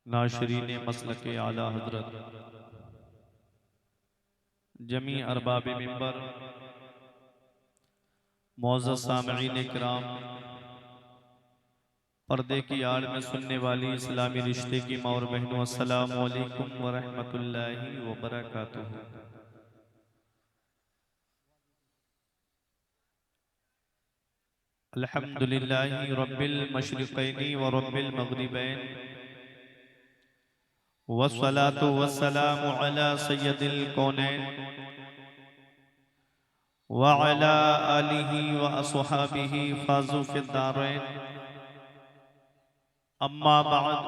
नाशरीन मसलक आला हजरत, जमी अरबाब मिंबर, मोअज़्ज़ज़ सामईन किराम, पर्दे की आड़ में सुनने वाली इस्लामी रिश्ते की माँ और बहनों, अस्सलामु अलैकुम व रहमतुल्लाहि व बरकातुहू। अल्हम्दुलिल्लाहि रब्बिल मशरिक़ैनि व रब्बिल मग़रिबैन, वस्सलातु वस्सलामु अला सय्यदिल कौनैन व अला आलिहि व अस्हाबिहि फाज़ू फ़िद दारैन। अम्मा बअद,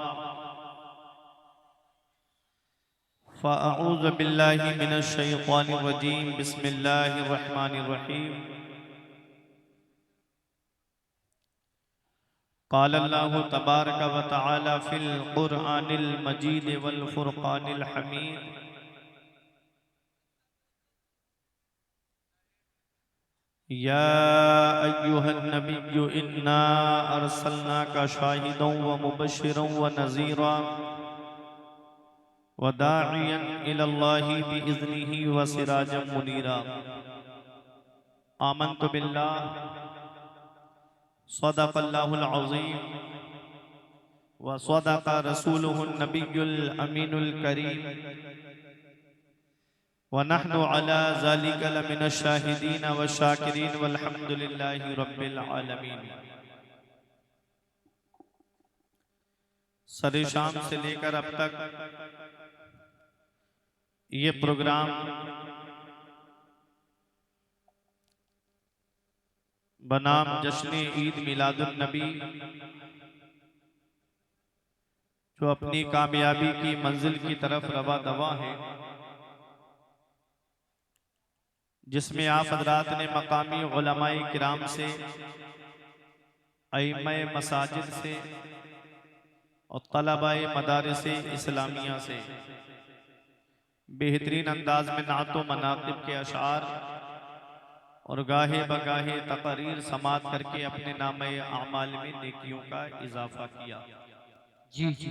फ़अऊज़ु बिल्लाहि मिनश शैतानिर रजीम, बिस्मिल्लाहिर रहमानिर रहीम। क़ाल अल्लाहु तबारक व तआला फ़िल क़ुरआनिल मजीद वल फ़ुरक़ानिल हमीद। या अय्युहन नबिय्यु इन्ना अरसलनाका शाहिदन व मुबश्शिरन व नज़ीरा व दाइयन इलल्लाहि बिइज़्निहि व सिराजम मुनीरा। आमन्तु बिल्लाह सदक़ल्लाहुल अज़ीम व सदक़ रसूलुहुन नबियुल अमीनुल करीम व नहनु अला ज़ालिका लमिनश शाहिदीन व शाकिरीन वल्हम्दुलिल्लाहि रब्बिल आलमीन। सरे शाम से लेकर अब तक ये प्रोग्राम बनाम जश्न ईद मिलादुन नबी, जो अपनी कामयाबी की मंजिल की तरफ रवा दवा है, जिसमें आप हज़रात ने मकामी उलमाए किराम से, अइम्माए मसाजिद से और तलबाए मदारिस इस्लामिया से बेहतरीन अंदाज में नातो मनाक़िब के अशार और गाहे बगाहे तकरीर समात करके अपने नामे आमाल में नेकियों का इजाफा किया। जी जी।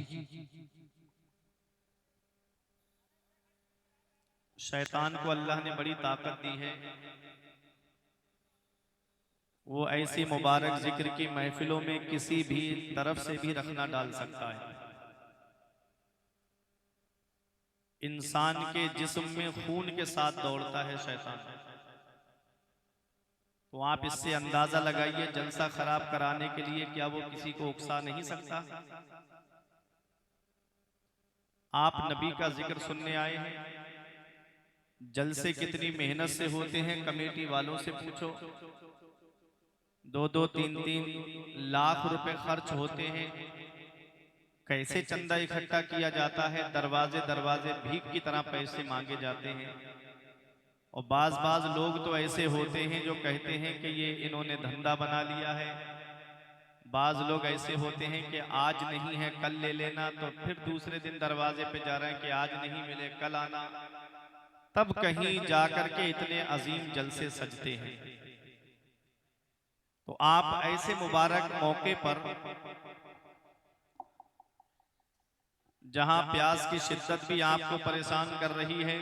शैतान को अल्लाह ने बड़ी ताकत दी है, वो ऐसी मुबारक जिक्र की महफिलों में किसी भी तरफ से भी रखना डाल सकता है। इंसान के जिस्म में खून के साथ दौड़ता है शैतान, तो आप इससे अंदाजा लगाइए जलसा खराब कराने के लिए क्या वो किसी को उकसा नहीं सकता। आप नबी का जिक्र सुनने आए हैं, जलसे कितनी मेहनत से होते हैं कमेटी वालों से पूछो। 2-2, 3-3 लाख रुपए खर्च होते हैं। कैसे चंदा इकट्ठा किया जाता है, दरवाजे दरवाजे भीख की तरह पैसे मांगे जाते हैं। और बाज लोग तो ऐसे होते हैं जो कहते हैं कि ये इन्होंने धंधा बना लिया है। बाज लोग ऐसे होते हैं कि आज नहीं है कल ले लेना, तो फिर दूसरे दिन दरवाजे पे जा रहे हैं कि आज नहीं मिले कल आना, तब कहीं जाकर के इतने अजीम जलसे सजते हैं। तो आप ऐसे मुबारक मौके पर, जहां प्यास की शिद्दत भी आपको परेशान कर रही है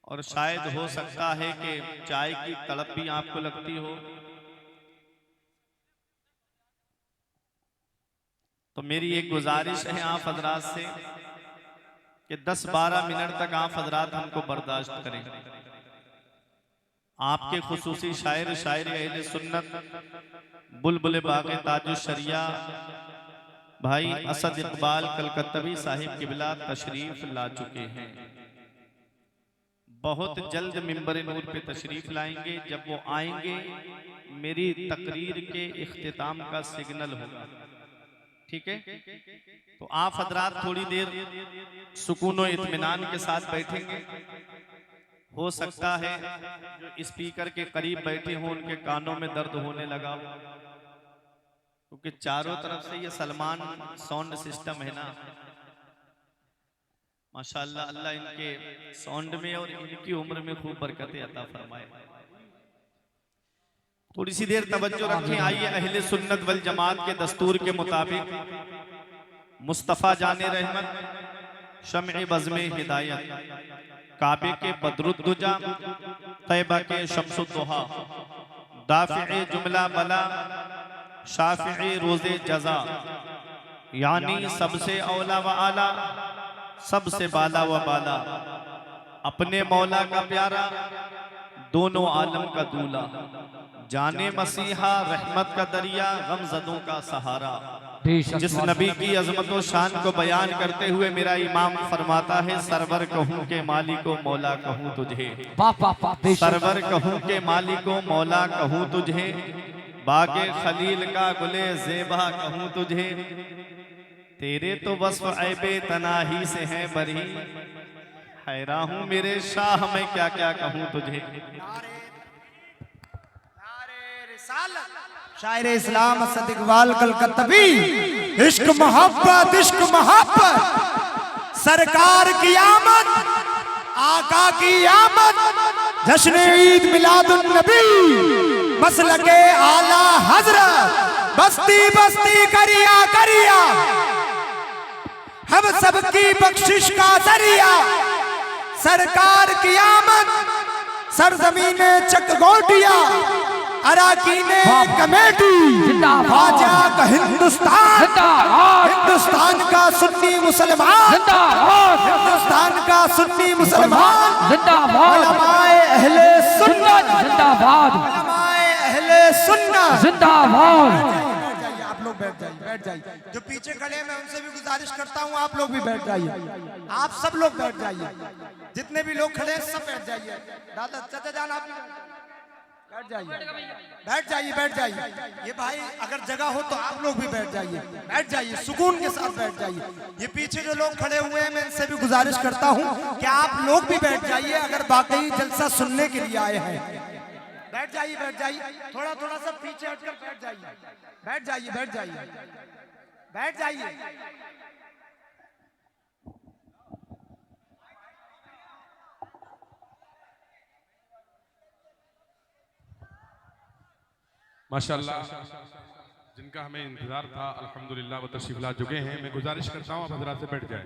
और शायद हो सकता है कि चाय की तड़प भी आपको लगती हो, तो मेरी एक गुजारिश है आप हजरात से कि 10-12 मिनट तक आप हजरात हमको बर्दाश्त करें। आपके खुसूसी शायर शायर अहले सुन्नत बुलबुल बाग़े ताजुश शरिया भाई असद इकबाल कलकत्तवी साहिब किबला तशरीफ ला चुके हैं। बहुत जल्द मिंबर नूर पे तशरीफ लाएंगे। जब वो आएंगे मेरी तकरीर के इख्तिताम का सिग्नल होगा, ठीक है? तो आप हजरात थोड़ी देर सुकून और इत्मीनान के साथ बैठेंगे। हो सकता है जो स्पीकर के करीब बैठे हों उनके कानों में दर्द होने लगा हो, क्योंकि चारों तरफ से ये सलमान साउंड सिस्टम है ना, माशाअल्लाह। अल्लाह इनके साउंड में और इनकी उम्र में खूब बरकतें अता फरमाए। थोड़ी सी देर तवज्जो रखें। आइए अहले सुन्नत वल जमात के दस्तूर के मुताबिक मुस्तफ़ा जाने रहमत, शम्ए बज़्मे हिदायत, काबे के बदरुद्दुजा, तैबा के शम्सुद्दुहा, दाफ़िए जुमला बला, शाफ़िए रोज़े जज़ा, यानी सबसे औला व आला, सबसे बाला व बाला, अपने मौला का प्यारा, दोनों आलम का दूल्हा, जाने मसीहा रहमत का दरिया, गमज़दों का सहारा। जिस नबी की अजमत व शान को बयान करते हुए मेरा इमाम फरमाता है, सरवर कहूँ के मालिको मौला कहूँ तुझे, सरवर कहूँ के मालिको मौला कहूँ तुझे, बागे खलील का गुले ज़ेबा कहूँ तुझे, तेरे तो वस्फ़ ऐबे तनाही से हैं बरी, हैरान हूँ मेरे शाह मैं क्या क्या कहूँ तुझे। शायर इस्लाम असद इकबाल कलकत्तवी, इश्क मोहब्बत सरकार की आमद, आका की आमद, जश्न ईद मिलादुन नबी, मसलके आला हजरत, बस्ती बस्ती करिया करिया, हम सबकी बख्शिश का दरिया, सरकार की आमद, सरजमीने चकगोटिया, अराकीने कमेटी, ख्वाजा का हिंदुस्तान, हिंदुस्तान का सुन्नी मुसलमान, हिंदुस्तान का सुन्नी मुसलमान, उलमाए अहले सुन्नत, उलमाए अहले सुन्नत जिंदाबाद। आप लोग बैठ जाइए, बैठ जाइए। जो पीछे खड़े हैं मैं उनसे भी गुजारिश करता हूँ आप लोग भी बैठ जाइए, आप सब लोग बैठ जाइए, जितने भी लोग खड़े हैं सब बैठ जाइए। दादा चाचा जान आप बैठ जाइए, बैठ जाइए, बैठ जाइए। ये भाई अगर जगह हो तो आप लोग भी बैठ जाइए, बैठ जाइए, सुकून के साथ बैठ जाइए। ये पीछे जो लोग खड़े हुए हैं मैं इनसे भी गुजारिश करता हूँ कि आप लोग भी बैठ जाइए, अगर वाकई जलसा सुनने के लिए आए हैं। बैठ जाइए, बैठ जाइए, थोड़ा थोड़ा सा पीछे हटकर बैठ जाइए, बैठ जाइए, बैठ जाइए, बैठ जाइए। माशाअल्लाह, जिनका हमें इंतजार था अल्हम्दुलिल्लाह वो तशरीफ ला चुके हैं। मैं गुजारिश करता हूँ आप हजरात से बैठ जाए,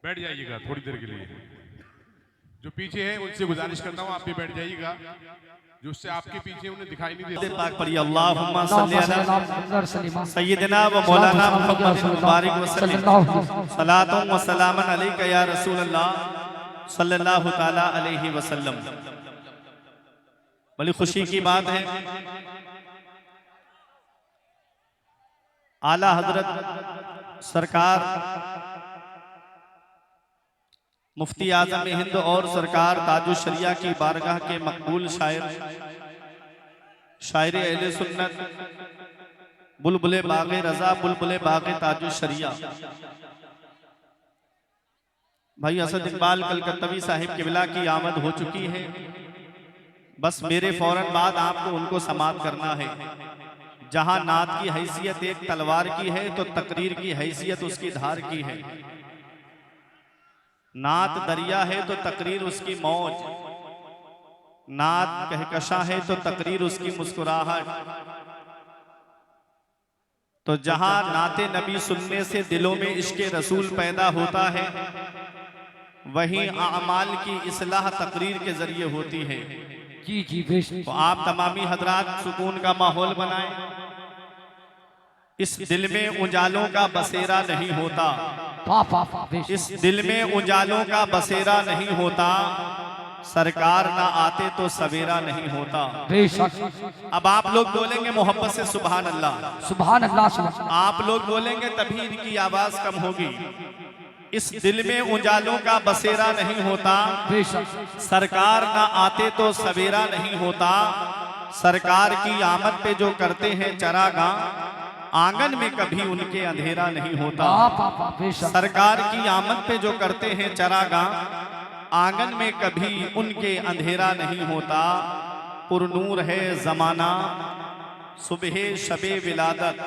बैठ जाइएगा थोड़ी देर के लिए। जो पीछे है उनसे गुजारिश करता हूँ आप भी बैठ जाइएगा, जो उससे आपके पीछे उन्हें दिखाई नहीं देता। पाक पढ़िए, अल्लाहुम्मा सल्ली अला सय्यिदना व मौलाना मुहम्मद मुबारक वसल्लम, सलातुन व सलामन अलैका या रसूल अल्लाह सल्लल्लाहु तआला अलैहि वसल्लम। बड़ी खुशी की बात है, आला हजरत सरकार मुफ्ती आजम हिंद और सरकार ताजुश शरिया की बारगाह के मकबूल शायर, शायर अहले सुन्नत, बुलबुले बागे रजा, बुलबुले बागे ताजुश शरिया, भाई असद इकबाल कलकत्तवी साहिब किबला की आमद हो चुकी है। बस मेरे फौरन बाद आपको उनको समाप्त करना है। जहां नात की हैसियत एक तलवार की है तो तकरीर की हैसियत उसकी धार की है। नात दरिया है तो तकरीर उसकी मौज, नात कहकशा है तो तकरीर उसकी मुस्कुराहट। तो जहां नाते नबी सुनने से दिलों में इश्क़े रसूल पैदा होता है, वहीं आमाल की इस्लाह तकरीर के जरिए होती है। जी जी बेशक। तो आप तमामी हजरात सुकून का माहौल बनाएं। इस दिल में उजालों का बसेरा नहीं होता, इस दिल में उजालों का बसेरा नहीं होता, सरकार ना आते तो सवेरा नहीं होता। बेशक। अब आप लोग बोलेंगे मोहब्बत से सुभान अल्लाह, सुभान अल्लाह, सुभान। आप लोग बोलेंगे तभी इनकी आवाज कम होगी। इस दिल में उजालों का बसेरा नहीं होता, बेशक। सरकार ना आते तो सवेरा नहीं होता। सरकार की आमद पे जो करते हैं चरागाह, आंगन में कभी उनके अंधेरा नहीं होता। सरकार की आमद पे जो करते हैं चरागाह, आंगन में कभी उनके अंधेरा नहीं होता। पुरनूर है जमाना सुबह शबे विलादत,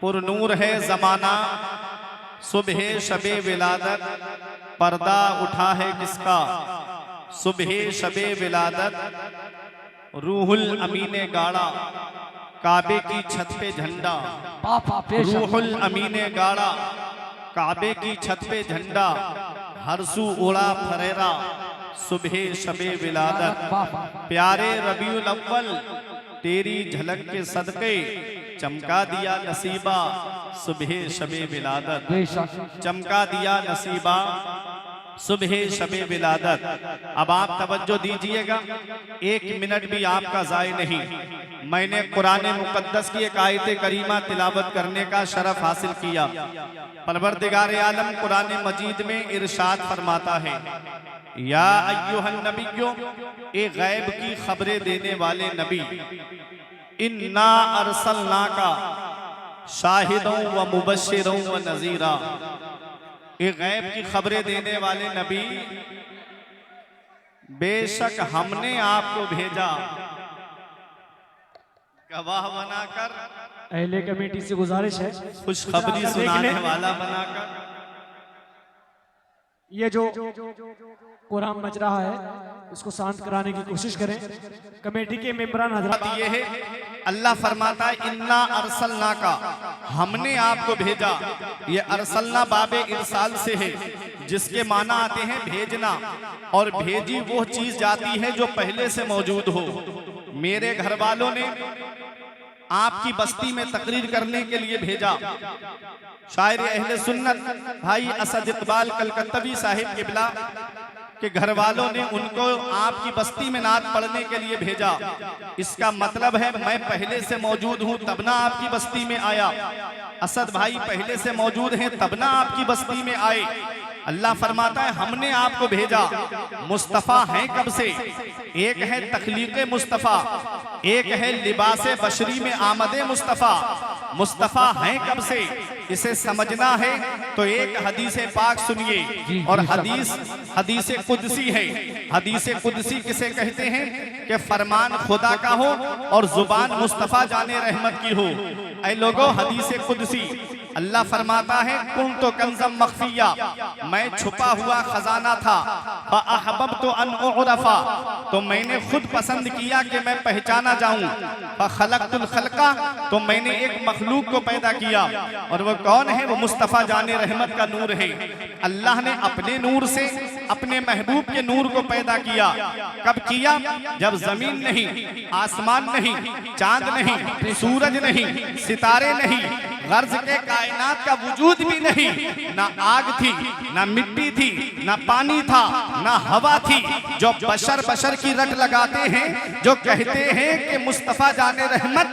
पुरनूर है जमाना सुबह शबे विलादत, पर्दा उठा है किसका सुबह शबे विलादत। रूहुल अमीने गाड़ा काबे की छत पे झंडा, बाबा बेशक रूहुल अमीने गाड़ा, काबे की छत पे झंडा, हरसू उड़ा फरेरा, सुबह शबे विलादत, बाबा प्यारे रबीउल अव्वल तेरी झलक के सदके चमका दिया नसीबा, सुबह शबे विलादत, बेशक चमका दिया नसीबा, सुबह शबे विलादत। अब आप तवज्जो दीजिएगा, 1 मिनट भी आपका ज़ाय नहीं। मैंने कुरान मुकद्दस की एक आयत करीमा तिलावत करने का शरफ हासिल किया। परवरदिगार आलम कुरान मजीद में इरशाद फरमाता है, या अय्युहन नबियो, ए गैब की खबरें देने वाले नबी, इन्ना अरसलनाका शाहिदों व मुबश्शिरों व नज़ीरा, ये गैब की खबरें देने वाले नबी, बेशक हमने आपको भेजा गवाह बनाकर, अहले कमेटी से गुजारिश है खुशखबरी सुनाने वाला बनाकर। ये जो कुरान मच रहा है इसको शांत कराने की कोशिश करें। कमेटी के मेंबरान हजरात, बात ये है, अल्लाह फरमाता है इन्ना अरसलना का, हमने आपको भेजा। ये अरसलना बाबे इरसाल से है, जिसके माना आते हैं भेजना, और भेजी वो चीज जाती है जो पहले से मौजूद हो। मेरे घर वालों ने आपकी बस्ती में तकरीर करने के लिए भेजा। शायर अहले सुन्नत भाई असद इकबाल कलकत्तवी साहिब किबला के घर वालों ने उनको आपकी बस्ती में नात पढ़ने के लिए भेजा। इसका मतलब है मैं पहले से मौजूद हूं तब ना आपकी बस्ती में आया। असद भाई पहले से मौजूद हैं तब ना आपकी बस्ती में आए। अल्लाह फरमाता है हमने आपको भेजा। मुस्तफ़ा हैं कब से? एक है तखलीक़े मुस्तफ़ा, एक है लिबासे बशरी में आमदे मुस्तफ़ा। मुस्तफ़ा हैं कब से, इसे समझना है तो एक हदीस पाक सुनिए। और हदीस कुदसी है। हदीस कुदसी किसे कहते हैं कि फरमान खुदा का हो और जुबान मुस्तफ़ा जाने रहमत की हो। ऐ लोगों, हदीस कुदसी अल्लाह फरमाता है कुन तो कंज़म मख्फिया, मैं छुपा हुआ खजाना था। फ़अहबब्तु अन उअरफ़ा, तो मैंने खुद पसंद किया कि मैं पहचाना जाऊं। फ़खलक़तुल खल्क़ा, तो मैंने एक मखलूक को पैदा किया। और वो कौन है? वो मुस्तफ़ा जाने रहमत का नूर है। अल्लाह ने अपने नूर से अपने महबूब के नूर को पैदा किया। कब किया? जब जमीन नहीं, आसमान नहीं, चांद नहीं, सूरज नहीं, सितारे नहीं, गर्ज के कायनात का वजूद भी नहीं, ना आग थी, ना मिट्टी थी, ना पानी था, ना हवा थी। जो बशर की रट लगाते हैं, जो कहते हैं कि मुस्तफ़ा जाने रहमत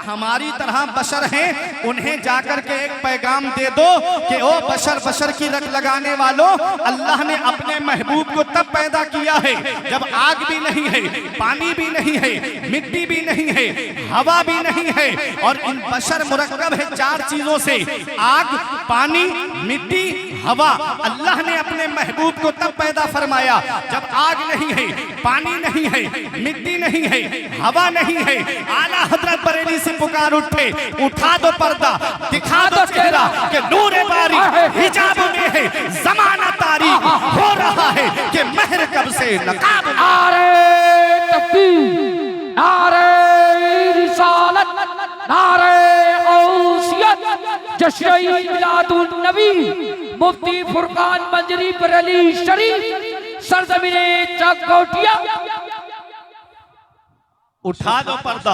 हमारी तरह बशर हैं, उन्हें जाकर के एक पैगाम दे दो कि ओ बशर की रट लगाने वालों, अल्लाह ने अपने महबूब को तब पैदा किया है जब आग भी नहीं है, पानी भी नहीं है, मिट्टी भी नहीं है, हवा भी नहीं है। और इन बशर मुरक्कब है 4 चीजों से, आग, पानी, मिट्टी, हवा। अल्लाह ने अपने महबूब को तब पैदा फरमाया जब आग नहीं है, पानी नहीं है, मिट्टी नहीं है, हवा नहीं है। आला हजरत बरेली से पुकार उठे, उठा दो पर्दा, दिखा दो चेहरा कि नूरे बारी हिजाब में है, जमाना तारीख हो रहा है कि महर कब से नकाब। नारे तकबीर, नारे रिसालत, नारे गौसियत, जश्न मिलादुन नबी, मुफ्ती फुरकान मंजरी बरेली शरीफ, सरजमीने चकगोटिया। उठा दो पर्दा,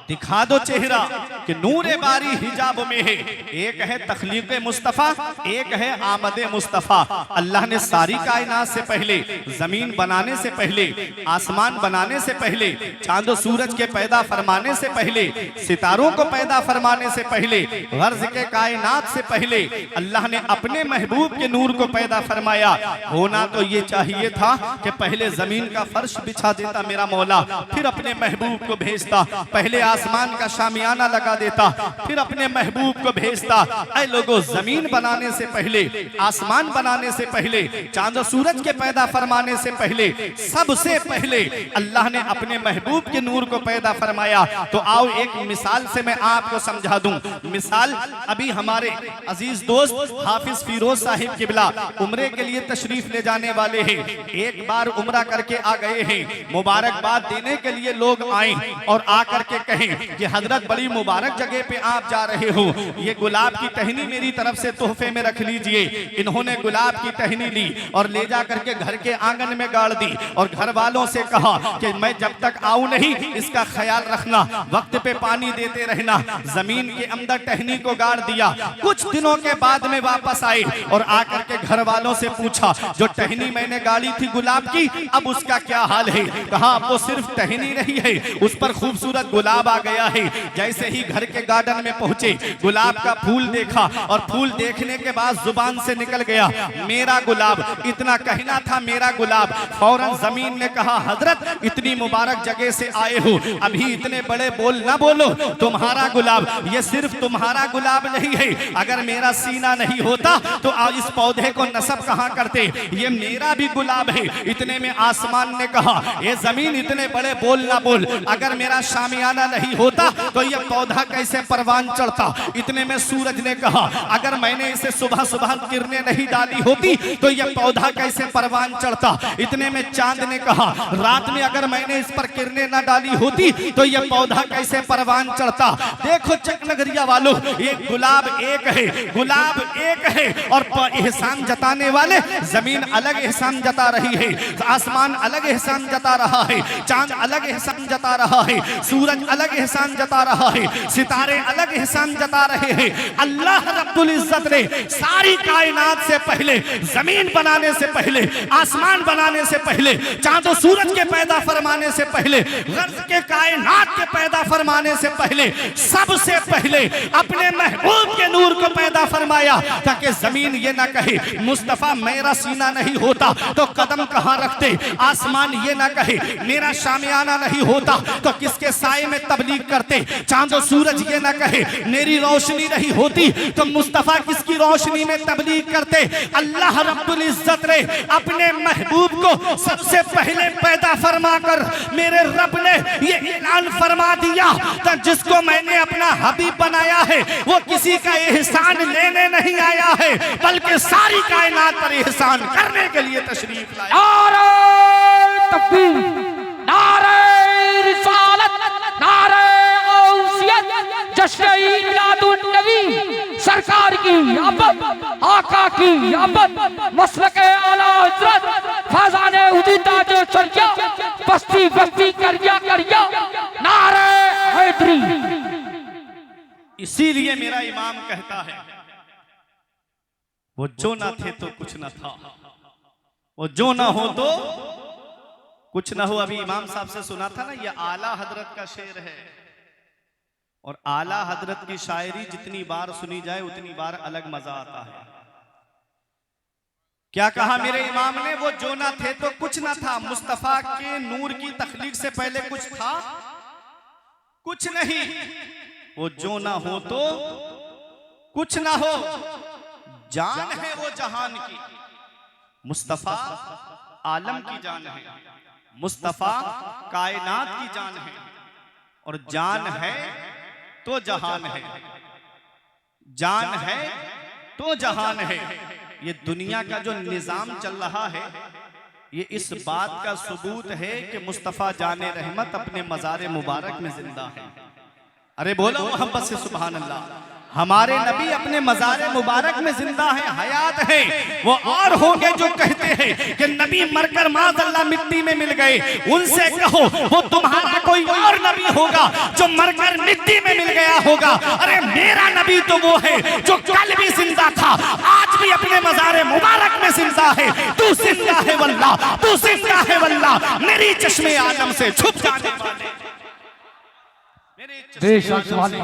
दिखा दो चेहरा कि नूरे बारी हिजाब में है। एक है तखलीक़े मुस्तफ़ा, एक है आमदे मुस्तफ़ा। अल्लाह ने सारी कायनात से पहले, जमीन बनाने से पहले, आसमान बनाने से पहले, चांद और सूरज के पैदा फरमाने से पहले, सितारों को पैदा फरमाने से पहले, गर्ज के कायनात से पहले अल्लाह ने अपने महबूब के नूर को पैदा फरमाया। होना तो ये चाहिए था कि पहले जमीन का फर्श बिछा देता मेरा मौला, फिर अपने महबूब को भेजता। पहले आसमान का शामियाना लगा देता, फिर अपने महबूब को भेजता। ऐ लोगों, जमीन बनाने से पहले, आसमान बनाने से पहले, चांद और सूरज के पैदा फरमाने से पहले, सबसे पहले अल्लाह ने अपने महबूब के नूर को पैदा फरमाया। तो आओ एक मिसाल से मैं आपको समझा दूं। मिसाल, अभी हमारे अजीज दोस्त हाफिज फिरोज साहिब किबला उम्रे के लिए तशरीफ ले जाने वाले हैं। एक बार उम्रा करके आ गए हैं। मुबारकबाद देने के लिए लोग लोग आए और आकर के कहें कि हजरत बड़ी मुबारक जगह पे आप जा रहे हो, ये गुलाब की टहनी मेरी तरफ से तोहफे में रख लीजिए। इन्होंने गुलाब की टहनी ली और ले जा करके घर के आंगन में गाड़ दी और घर वालों से कहा कि मैं जब तक आऊं नहीं इसका ख्याल रखना, वक्त पे पानी देते रहना। जमीन के अंदर टहनी को गाड़ दिया। कुछ दिनों के बाद में वापस आए और आकर के घर वालों से पूछा, जो टहनी मैंने गाड़ी थी गुलाब की, अब उसका क्या हाल है? कहा अब वो सिर्फ टहनी नहीं है, उस पर खूबसूरत गुलाब आ गया है। जैसे ही घर के गार्डन में पहुंचे, गुलाब का फूल देखा और फूल देखने के बाद जुबान से निकल गया मेरा गुलाब। इतना कहना था मेरा गुलाब। फौरन जमीन ने कहा, हजरत इतनी मुबारक जगह से आए हो, अभी इतने बड़े बोल ना बोलो। तुम्हारा गुलाब, ये सिर्फ तुम्हारा गुलाब नहीं है। अगर मेरा सीना नहीं होता तो आज इस पौधे को नस्ब कहां करते? ये मेरा भी गुलाब है। इतने में आसमान ने कहा, ये जमीन इतने बड़े बोल ना बोल, अगर मेरा शामियाना नहीं होता तो ये पौधा कैसे परवान चढ़ता? इतने में सूरज ने कहा, अगर मैंने इसे सुबह सुबह किरणें नहीं डाली होती तो ये पौधा कैसे परवान चढ़ता? इतने में चांद ने कहा, रात में अगर मैंने इस पर किरणें ना डाली होती तो ये पौधा कैसे परवान चढ़ता? देखो चकनगरिया वालों, ये गुलाब एक है, गुलाब एक है और एहसान जताने वाले जमीन अलग एहसान जता रही है, आसमान अलग एहसान जता रहा है, चांद अलग एहसान जता रहा है, सूरज अलग एहसान जता रहा है, सितारे अलग एहसान जता रहे हैं। अल्लाह रब्बुल इज्जत ने सारी कायनात से पहले, जमीन बनाने से पहले, आसमान बनाने से पहले, चांद और सूरज के पैदा फरमाने से पहले, गर्ज के कायनात के पैदा फरमाने से पहले, सबसे पहले अपने महबूब के नूर को पैदा फरमाया, ताकि जमीन ये ना कहे मुस्तफा मेरा सीना नहीं होता तो कदम कहां रखते। आसमान ये ना कहे मेरा शामियाना नहीं होता तो किसके साए में तबलीग करते। चांद और सूरज ये ना कहे मेरी रोशनी नहीं होती तो मुस्तफा किसकी रोशनी में तबलीग करते। अल्लाह रब्बुल इज्जत ने अपने महबूब को सबसे पहले पैदा फरमा कर मेरे रब ने ये ऐलान फरमा दिया, तो जिसको मैंने अपना हबीब बनाया है वो किसी का एहसान लेने नहीं आया है, बल्कि सारी कायनात पर एहसान करने के लिए तशरीफ लाया। नारे तकबीर, नारे रिसालत, नारे गौसियत, जश्न मिलादुन नबी सरकार की अबद, आका की अबद, मसलके आला हजरत फैजान उदिता जो चलिया, बस्ती बस्ती करिया करिया, नारे हैदरी। इसीलिए मेरा इमाम कहता है, वो जो ना थे तो कुछ ना था, वो जो ना हो तो कुछ ना हो। अभी इमाम साहब से सुना था ना, ये आला हजरत का शेर है और आला हजरत की शायरी जितनी बार सुनी जाए उतनी बार अलग मजा आता है। क्या कहा मेरे इमाम ने? वो जो ना थे तो कुछ ना था। मुस्तफा के नूर की तखलीक से पहले कुछ था? कुछ नहीं। वो जो ना हो तो कुछ ना हो। जान है वो जहान की, मुस्तफा आलम की जान है, मुस्तफा कायनात की जान है, और जान है तो जहान है, जान है तो जहान है। ये दुनिया का जो निजाम चल रहा है ये इस बात का सबूत है कि मुस्तफा जाने रहमत अपने मज़ार मुबारक में जिंदा है। अरे बोलो मोहब्बत से सुभान अल्लाह। हमारे नबी अपने मज़ार मुबारक में जिंदा है, हयात है। वो और होंगे जो कहते हैं कि नबी मरकर माज़अल्लाह मिट्टी में मिल गए, उनसे कहो वो तुम्हारा कोई और नबी होगा जो मरकर मिट्टी में मिल गया होगा। अरे मेरा नबी तो वो है जो कल भी जिंदा था, आज भी अपने मज़ार मुबारक में जिंदा है। तू जिंदा है वल्लाह, तू जिंदा है वल्लाह, मेरी चश्मे आलम से छुप जाने वाले,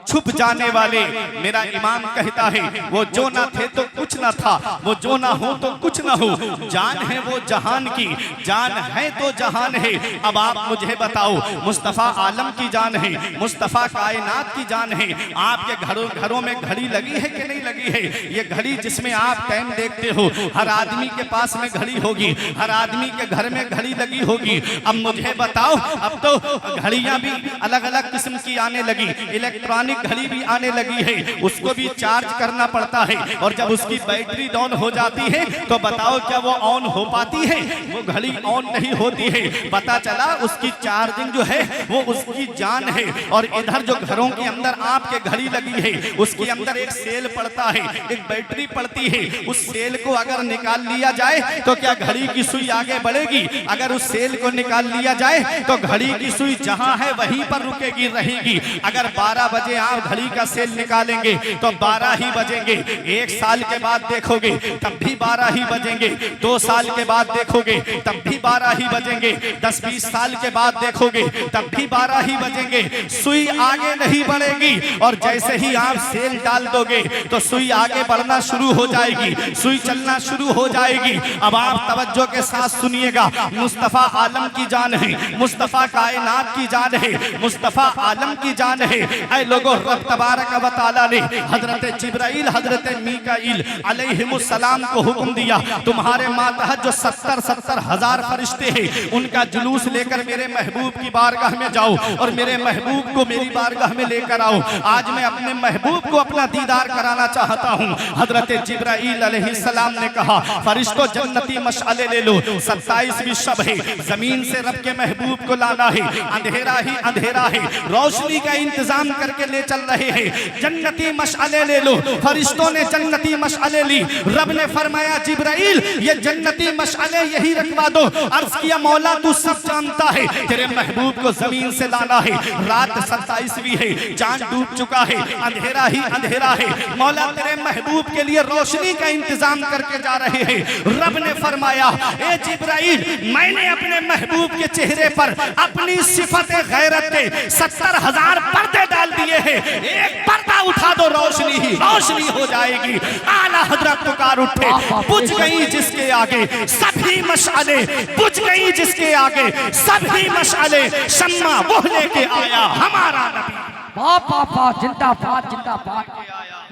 छुप जाने वाले। मेरा इमाम कहता है वो जो ना थे तो कुछ ना था, वो जो ना हो तो कुछ ना हो। जान है वो जहान की, जान है तो जहान है। अब आप मुझे बताओ, मुस्तफ़ा आलम की जान है, मुस्तफ़ा कायनात की जान है। आपके घरों में घड़ी लगी है कि नहीं लगी है? ये घड़ी जिसमें आप टाइम देखते हो, हर आदमी के पास में घड़ी होगी, हर आदमी के घर में घड़ी लगी होगी। अब मुझे बताओ, अब तो घड़ियां भी अलग अलग अलग किस्म की आने लगी, इलेक्ट्रॉनिक घड़ी भी आने लगी है, उसको भी चार्ज करना पड़ता है, और जब उसकी बैटरी डाउन हो जाती है तो बताओ क्या वो ऑन हो पाती है? वो घड़ी ऑन नहीं होती है। पता चला उसकी चार्जिंग जो है वो उसकी जान है। और इधर जो घरों के अंदर आपके घड़ी लगी है उसके अंदर एक सेल पड़ता है, एक बैटरी पड़ती है। उस सेल को अगर निकाल लिया जाए तो क्या घड़ी की सुई आगे बढ़ेगी? अगर उस सेल को निकाल लिया जाए तो घड़ी की सुई जहां है वहीं पर रुकेगी, रहेगी। अगर 12 बजे आप घड़ी का सेल निकालेंगे तो 12 ही बजेंगे। 1 साल के बाद देखोगे तब भी 12 ही बजेंगे। 2 साल के बाद देखोगे तब भी 12 ही बजेंगे। 10-20 साल के बाद देखोगे तब भी 12 ही बजेंगे। सुई आगे नहीं बढ़ेगी। और जैसे ही आप सेल डाल दोगे तो सुई आगे बढ़ना शुरू हो जाएगी, सुई चलना शुरू हो जाएगी। अब आप तवज्जो के साथ सुनिएगा, मुस्तफा आलम की जान है, मुस्तफा कायनात की जान है, मुस्तफा आलम की जान है। ऐ लोगों, रब तबारक व तआला ने हजरत जिब्राइल, हजरत मीकाईल अलैहिमुस्सलाम को हुक्म दिया, तुम्हारे मातहत जो 70 हजार फरिश्ते हैं उनका जुलूस लेकर मेरे महबूब की बारगाह में जाओ और मेरे महबूब को मेरी बारगाह में लेकर आओ। आज मैं अपने महबूब को अपना दीदार कराना चाहता हूँ। हजरत जिब्राइल अलैहिस्सलाम ने कहा, फरिश्तों जन्नती मशअले ले लो, 27वीं शब है, जमीन से रब के महबूब को लाना है, अंधेरा ही अंधेरा है, रोशनी का इंतजाम करके ले चल रहे हैं, जन्नती मशअले ले लो। फरिश्तों ने जन्नती मशअले ली। रब ने फरमाया, जिब्राइल ये जन्नती मशअले यही रखवा दो। अर्ज किया, मौला तू सब जानता है, तेरे महबूब को जमीन से लाना है, रात 27वीं है, चांद डूब चुका है, अंधेरा ही अंधेरा है, मौला तेरे महबूब के लिए रोशनी का इंतजाम करके जा रहे हैं। रब ने फरमाया, ए जिब्राइल मैंने अपने महबूब के चेहरे पर अपनी सिफत गैरत के 70 हजार पर्दे डाल दिए हैं, एक पर्दा उठा दो, रोशनी ही रोशनी हो जाएगी। आला हजरत पुकार उठे, बुझ गई जिसके आगे सभी मशअले, बुझ गई जिसके आगे सभी मशअले, शम्मा वो लेके आया हमारा नबी। वाह वाह वाह, जिंदाबाद जिंदाबाद,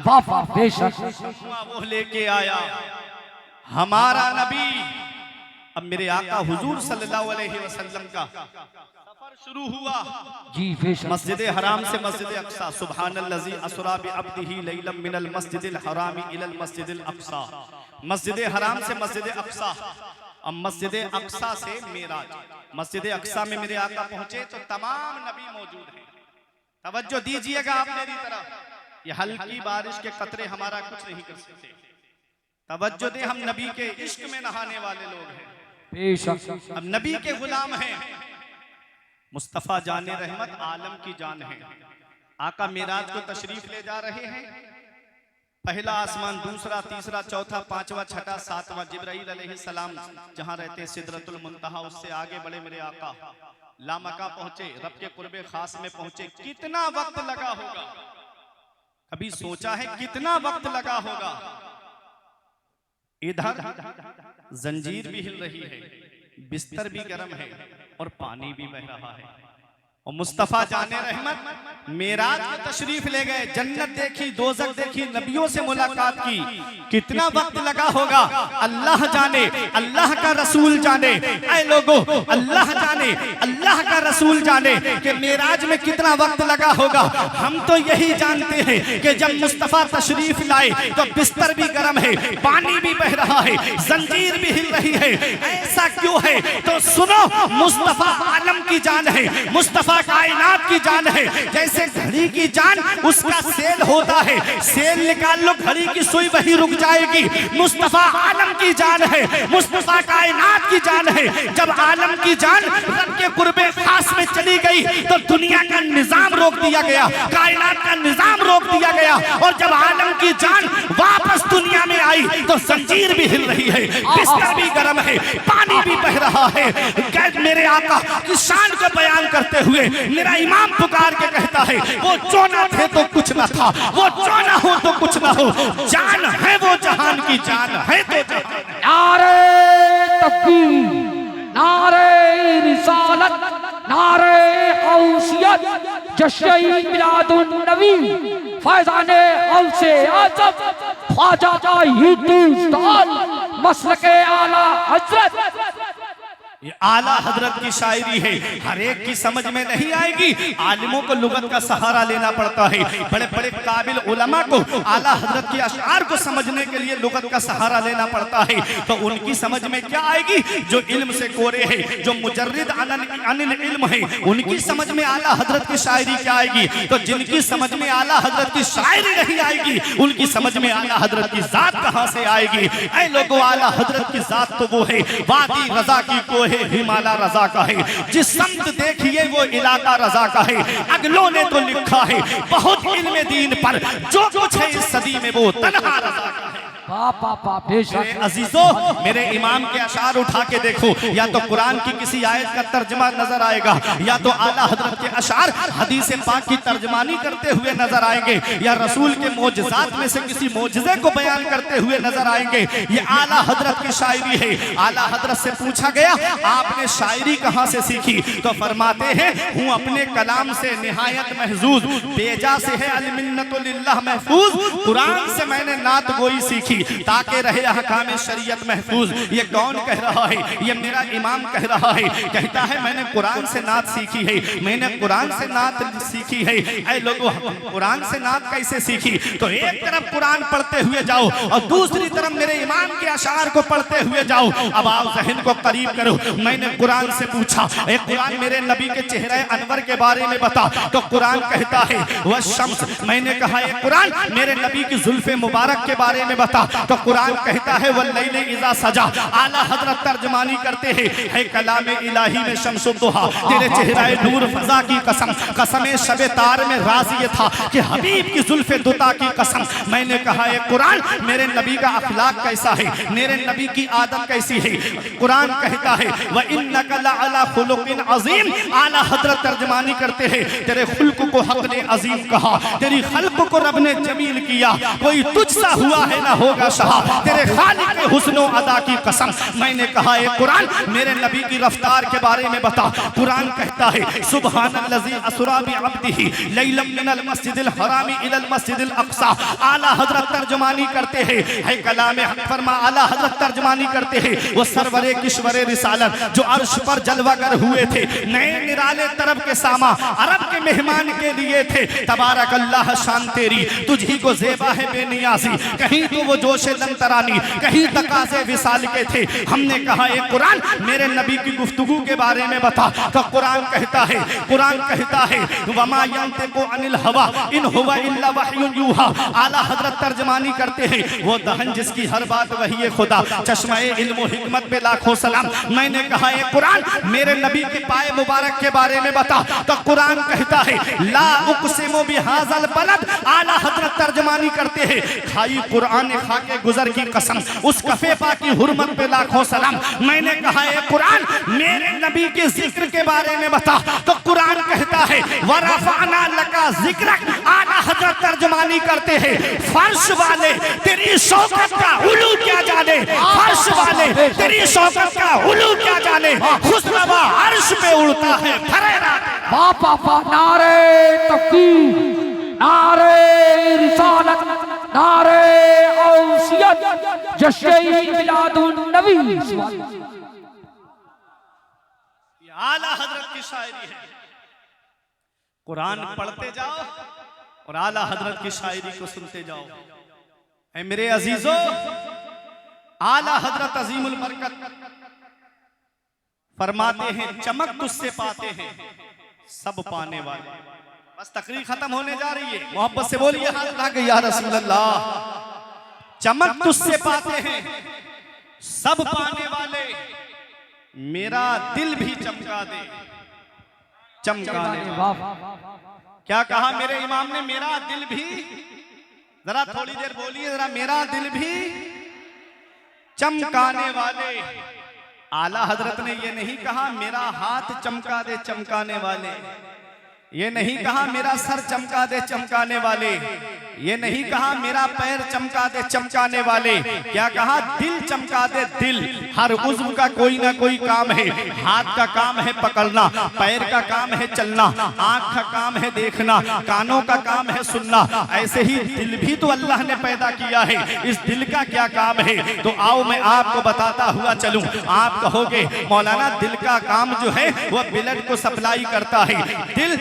वाह वाह बेशक, वो लेके आया हमारा नबी। अब मेरे आका हुजूर सल्लल्लाहु अलैहि वसल्लम का सफर शुरू हुआ जी बेशक। मस्जिद हराम से मस्जिद अक्सा, सुब्हानल्लज़ी असरा बिअब्दिही लैलम मिनल मस्जिदिल हरामी इलल मस्जिदिल अक्सा। मस्जिद हराम से मस्जिद अक्सा, अब मस्जिद अक्सा से मेराज। मस्जिद अक्सा में मेरे आका पहुंचे तो तमाम नबी मौजूद हैं। तवज्जो दीजिएगा आप मेरी तरफ, ये हल्की बारिश के कतरे हमारा कुछ नहीं कर सकते। तवज्जो दे, हम नबी के इश्क में नहाने वाले लोग हैं बेशक। अब नबी के गुलाम हैं। मुस्तफा जाने रहमत आलम की जान है। आका मेराज को तशरीफ ले जा रहे हैं। पहला आसमान, दूसरा, तीसरा, चौथा, पांचवा, छठा, सातवां। जिब्राइल अलैहिस्सलाम जहां रहते सिदरतुल मुंतहा, उससे आगे बढ़े मेरे आका लामका पहुंचे, रब के कुर्बे खास में पहुंचे। कितना वक्त लगा होगा, कभी सोचा है कितना वक्त लगा होगा? इधर जंजीर भी हिल रही है, बिस्तर भी गर्म है और पानी भी बह रहा है। और मुस्तफा जाने रहमत मेराज में तशरीफ ले गए, जन्नत देखी, दोज़ख देखी, नबियों से मुलाकात की। कितना वक्त लगा होगा अल्लाह जाने, अल्लाह का रसूल जाने। ऐ लोगों, अल्लाह जाने, अल्लाह का रसूल जाने कि मेराज में कितना वक्त लगा होगा। हम तो यही जानते हैं कि जब मुस्तफा तशरीफ लाए तो बिस्तर भी गर्म है, पानी भी बह रहा है, जंजीर भी हिल रही है। ऐसा क्यों है? तो सुनो, मुस्तफा आलम की जान है, मुस्तफा कायनात की जान है। जैसे घड़ी की जान उसका सेल होता है, सेल निकाल लो, घड़ी की सुई वही रुक जाएगी। मुस्तफा आलम की जान है, मुस्तफा कायनात की जान है। जब आलम की जान रब के कुर्बे खास में चली गई तो दुनिया का निजाम रोक दिया गया, कायनात का निजाम रोक दिया गया। और जब आलम की जान वापस दुनिया में आई तो जंजीर भी हिल रही है, बिस्तर भी गर्म है, पानी भी बह रहा है। मेरे आका की शान को बयान करते हुए मेरा इमाम पुकार के कहता है, वो जो ना थे तो कुछ ना था, वो जो ना हो तो कुछ ना हो, जान है वो जहान की जान है तो जहान। नारे तकबीर, नारे रिसालत, नारे गौसियत, जश्न मिलादुन नबी, फैज़ाने गौसे आज़म, ख्वाजा ताहिद उस्ताद, मसलके आला हज़रत ये आला हजरत की शायरी है, हर एक की समझ में नहीं आएगी, आलिमों को लुगत का सहारा लेना पड़ता है। बड़े बड़े काबिल उलमा को आला हजरत के अशआर को समझने के लिए लुगत का सहारा लेना पड़ता है। तो उनकी समझ में क्या आएगी? जो इल्म से कोरे है, जो मुजर्रिद अनिल इल्म है, उनकी समझ में आला हजरत की शायरी क्या आएगी? तो जिनकी समझ में आला हजरत की शायरी नहीं आएगी, उनकी समझ में आला हजरत की जात कहां से आएगी? ऐ लोगों, आला हजरत की जात तो वो है, वादी रजा की को है, हिमालय रजा का है। जिस संत देखिए वो इलाका रजा का है। अगलों ने तो लिखा है बहुत इल्म दीन पर, जो कुछ है इस सदी में वो तन्हा रजा का है। मेरे अजीजों, मेरे इमाम के अशार उठा के देखो, या तो कुरान की किसी आयत का तर्जमा नजर आएगा, या तो आला हजरत के अशार हदीस पाक की तर्जमानी करते हुए नजर आएंगे, या रसूल के मोजज़ात में से किसी मोजज़े को बयान करते हुए नजर आएंगे। ये आला हजरत की शायरी है। आला हजरत से पूछा गया, आपने शायरी कहां से सीखी? तो फरमाते हैं, हूं अपने कलाम से निहायत महजूज, बेजा से है अल मिन्नतु लिल्लाह महफूज। कुरान से मैंने नात गोई सीखी ताकि रहे अहकाम शरीयत महफूज। ये कौन कह रहा है? ये मेरा इमाम कह रहा है। कहता है मैंने कुरान से नात सीखी है, मैंने कुरान से नात सीखी है। ऐ लोगों, कुरान से नात कैसे सीखी? तो एक तरफ कुरान पढ़ते हुए जाओ और दूसरी तरफ मेरे इमाम के अशार को पढ़ते हुए जाओ। अब आप ज़हन को करीब करो। मैंने कुरान से पूछा, एक कुरान मेरे नबी के चेहरे अनवर के बारे में बता। तो कुरान कहता है वह शम्स। मैंने कहा एक कुरान मेरे नबी की जुल्फे मुबारक के बारे में बता। तो कुरान कहता है वल्लैल इज़ा सजा। आला हजरत तर्जमानी करते हैं, है कलाम इलाही में शम्सुद्दुहा, तेरे चेहरे नूर फजा की कसम, कसम शबे तार में राज ये था कि हबीब की जुल्फे दुता की कसम। मैंने कहा है कुरान मेरे नबी का अखलाक कैसा है, मेरे नबी की आदत कैसी है? कुरान कहता है व इन्नका लअला खुलुकिन अज़ीम। आला हजरत तर्जमानी करते हैं, तेरे खुल्क को हक ने अजीम कहा, तेरी खल्क को रब ने जमील किया, कोई तुझसा हुआ है ना होगा शाह, तेरे खालिक के हुस्नो अदा की कसम। मैंने कहा है कुरान मेरे नबी की रफ्तार के बारे में बता। कुरान कहता है सुब्हानल्लज़ी असरा बिअब्दिही लैलन मिनल मस्जिदिल हरामी इलल मस्जिदिल अक़सा। आला हजरत तर्जमानी करते हैं, है कलाम हक फरमा। आला हजरत तर्जमानी करते हैं, वो सरवरे किश्वरे रिसालत जो अर्श पर जलवागर हुए थे, नए निराले तरब के सामा अरब के मेहमान के लिए थे। तबारक अल्लाह शान तेरी, तुझी को ज़ेबा है बेनियाज़ी। कहीं तो वो जोशे लंतरानी, कहीं तकाज़े विसाल के थे। हमने कहा एक कुरान मेरे नबी की गुफ्तगू के बारे में बता। तो कुरान कहता है वमा यंतिकु अनिल हवा इन हुवा इल्ला वह्युन यूहा। आला हजरत तर्जमानी करते हैं, वो दहन जिसकी हर बात वही है खुदा, चश्मे इल्म व हिकमत पे लाखों सलाम। मैंने कहा एक कुरान मेरे नबी के पाए मुबारक के बारे में बता। तो कुरान कहता है ला उक़सिमु बिहाज़ल बलद। आला हजरत तर्जमानी करते हैं, खाई कुरान खा के गुजर की कसम, उस कफे पा की हुर्मत पे लाखों सलाम। मैंने कहा है कुरान मेरे नबी के जिक्र के बारे में बता। तो कुरान कहता है वरफ़अना लका ज़िक्रक। आला हजरत तर्जमानी करते हैं, फर्श वाले तेरी शौकत का उलू क्या जाने, फर्श वाले तेरी शौकत का उलू क्या जाने, खुशनवा अर्श पे उड़ता है फरेरा। बापा नारे तकबीर, नारे रिसालत, नारे औसियत, जश्न मिलादुन नबी। आला हजरत की शायरी है। कुरान पढ़ते जाओ और आला हजरत की शायरी को सुनते जाओ। ऐ मेरे अजीजों, आला हजरत अजीमुल बरकत फरमाते हैं चमक तुझसे पाते हैं सब पाने वाले। बस तकरीर खत्म होने जा रही है, मोहब्बत से बोलिए हाथ उठा के या रसूल अल्लाह। चमक तुझसे पाते हैं सब पाने वाले, मेरा दिल भी चमका दे चमकाने वाले। क्या कहा मेरे इमाम ने? मेरा दिल भी, जरा थोड़ी देर बोलिए जरा, मेरा दिल भी चमकाने वाले। आला हजरत ने ये नहीं कहा मेरा हाथ चमका दे चमकाने वाले, ये नहीं कहा मेरा सर चमका दे चमकाने वाले, ये नहीं कहा मेरा पैर चमका दे चमकाने वाले, क्या कहा दिल चमका दे दिल। हर उज़्व का कोई ना कोई काम है, हाथ का काम है पकड़ना, पैर का काम है चलना, आंख का काम है देखना, कानों का काम है सुनना, ऐसे ही दिल भी तो अल्लाह ने पैदा किया है। इस दिल का क्या काम है, तो आओ मैं आपको बताता हुआ चलूं। आप कहोगे मौलाना दिल का काम जो है वह ब्लड को सप्लाई करता है, दिल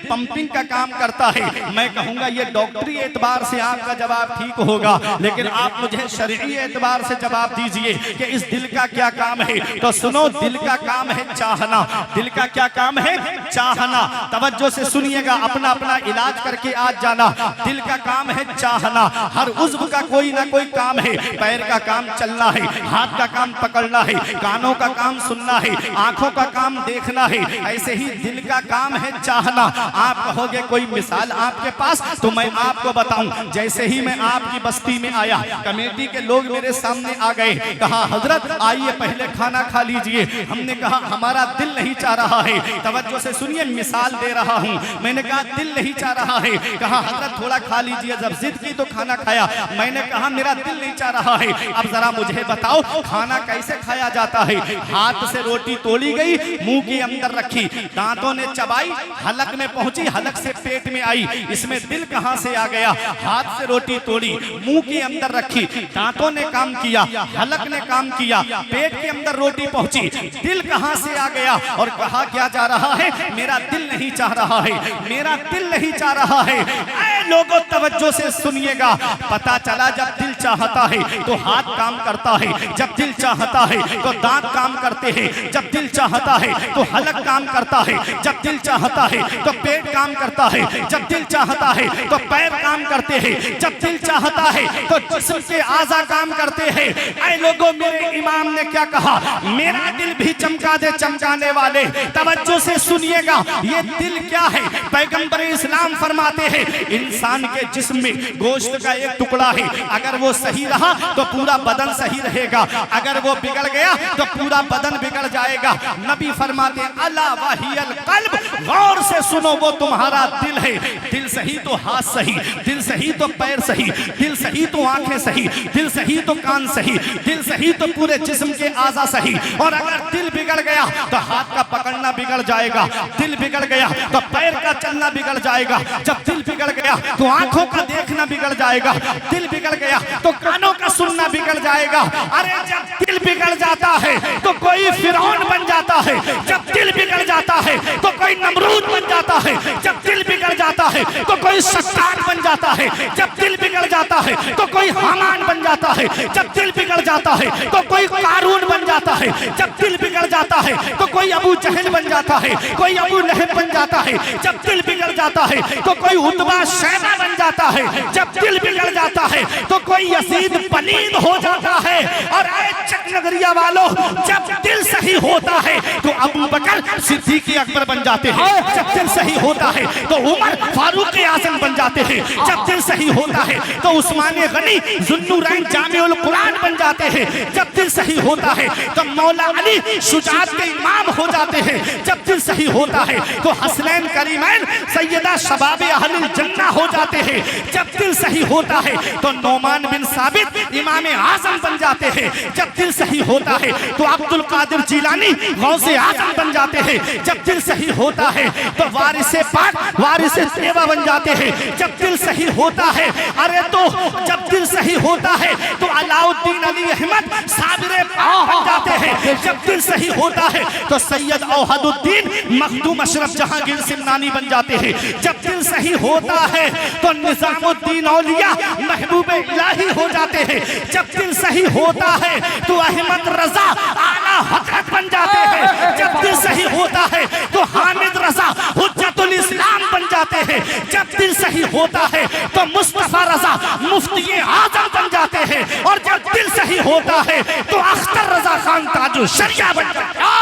पंपिंग का काम करता है। मैं कहूंगा ये डॉक्टरी एतबार से आपका जवाब ठीक होगा, लेकिन आप मुझे शरई एतबार से जवाब दीजिए कि इस दिल का क्या काम है। तो सुनो, दिल का काम है चाहना। दिल का क्या काम है? चाहना। तवज्जो से सुनिएगा, अपना अपना इलाज करके आज जाना। दिल का काम है चाहना। हर उज़्व का कोई ना कोई काम है। पैर का काम चलना है, हाथ का काम पकड़ना है, कानों का काम सुनना है, आंखों का काम देखना है। ऐसे ही दिल का काम है चाहना। आप कहोगे कोई मिसाल आपके पास, तो मैं आपको बताऊं। जैसे ही मैं आपकी बस्ती में आया, कमेटी के लोग मेरे सामने आ गए, कहा हजरत आइए पहले खाना खा लीजिए। हमने कहा हमारा दिल नहीं चाह रहा है। तवज्जो से सुनिए, मिसाल दे रहा हूं। मैंने कहा दिल नहीं चाह रहा है, कहा हजरत थोड़ा खा लीजिए। जब जिद की तो खाना खाया। मैंने कहा मेरा दिल नहीं चाह रहा है, अब जरा मुझे बताओ खाना कैसे खाया जाता है। हाथ से रोटी तोड़ी गई, मुंह के अंदर रखी, दांतों ने चबाई, हलक में पहुंची, हलक से पेट में आई। इसमें दिल कहां से आ गया? हाथ से रोटी तोड़ी, मुंह के अंदर रखी, दांतों ने काम किया, हलक ने काम किया, पेट के अंदर रोटी पहुंची, दिल कहां से आ गया? और कहा क्या जा रहा है? मेरा दिल नहीं चाह रहा है, मेरा दिल नहीं चाह रहा है। ऐ लोगों तवज्जो से सुनिएगा, पता चला जब दिल चाहता है तो हाथ काम करता है, जब दिल चाहता है तो दांत काम करते हैं, जब दिल चाहता है तो हलक काम करता है, जब दिल चाहता है तो पेट काम करता है, जब दिल चाहता है तो पैर काम करते हैं, जब दिल चाहता है तो जिस्म के आज़ा काम करते हैं। ऐ लोगों, मेरे इमाम ने क्या कहा? मेरा दिल भी चमका दे चमकाने वाले। तवज्जो से सुनिएगा, ये दिल क्या है? पैगंबर इस्लाम फरमाते हैं इंसान के जिस्म में गोश्त का एक टुकड़ा है, अगर वो सही रहा तो पूरा बदन सही रहेगा, अगर वो बिगड़ गया तो पूरा बदन बिगड़ जाएगा। नबी फरमाते हैं अला वहियल कल्ब, गौर से सुनो, वो तुम्हारा दिल है। दिल सही तो हाथ सही, दिल सही तो पैर सही, दिल सही तो आंखें सही, दिल सही तो कान सही, दिल सही तो पूरे जिस्म के आज़ा सही। और अगर दिल बिगड़ गया तो हाथ का पकड़ना बिगड़ जाएगा, दिल बिगड़ गया तो पैर का चलना बिगड़ जाएगा, जब दिल बिगड़ गया तो आंखों का देखना बिगड़ जाएगा, दिल बिगड़ गया तो कानों का सुनना बिगड़ जाएगा। अरे जब दिल बिगड़ जाता है तो कोई फिरौन बन जाता है, जब दिल बिगड़ जाता है तो कोई नमरूद बन जाता है, जब दिल बिगड़ जाता है तो कोई सत्तार बन जाता है, जब दिल बिगड़ जाता है तो कोई हामान बन जाता है, जब दिल बिगड़ जाता है तो कोई कारून बन जाता है, जब दिल बिगड़ जाता है तो कोई अबू जहल बन जाता है, कोई अबू लहब बन जाता है, जब दिल बिगड़ जाता है तो कोई उतबा शैबा बन जाता है, जब दिल बिगड़ जाता है तो कोई यजीद पलीद हो जाता है। और आए चकनगरिया वालों, जब दिल सही होता है तो अबू बकर सिद्दीक़ अकबर बन जाते हैं, जब दिल सही होता है तो उमर फारूक आज़म बन जाते हैं, जब दिल सही होता है तो उस्मान गनी ज़ुन्नुरैन जामिउल कुरान बन जाते हैं, जब दिल सही होता है तो मौला अली शुजाअत के इमाम हो जाते हैं, जब दिल सही होता है तो हसनैन करीमैन सैयदा शबाबे अहलिल जन्नह हो जाते हैं, जब दिल सही होता है तो नौमान बिन साबित इमाम आज़म बन जाते हैं, जब दिल सही होता है तो अब्दुल कादिर जिलानी गौसे आज़म बन जाते हैं, जब दिल सही होता है तो वारिसे पाक वारिसे सेवा बन जाते हैं, जब दिल सही होता है। अरे तो जब दिल सही होता है तो अलाउद्दीन अली अहमद साबिरे पाक बन जाते हैं, जब दिल सही होता है तो सैयद औहदुद्दीन मखदूम अशरफ जहांगीर सिमनानी बन जाते हैं, जब दिल सही होता है तो निजामुद्दीन औलिया महबूब इलाही हो जाते हैं, जब दिल सही होता है तो अहमद रजा आला हजरत बन जाते हैं, जब दिल सही होता है तो हामिद रजा हुज्जतुल इस्लाम बन जाते हैं, जब दिल सही होता है तो मुस्तफा रजा मुफ्ती आजम बन जाते हैं, और जब दिल सही होता है तो अख्तर रजा खान ताजुल शरिया बन जाते हैं।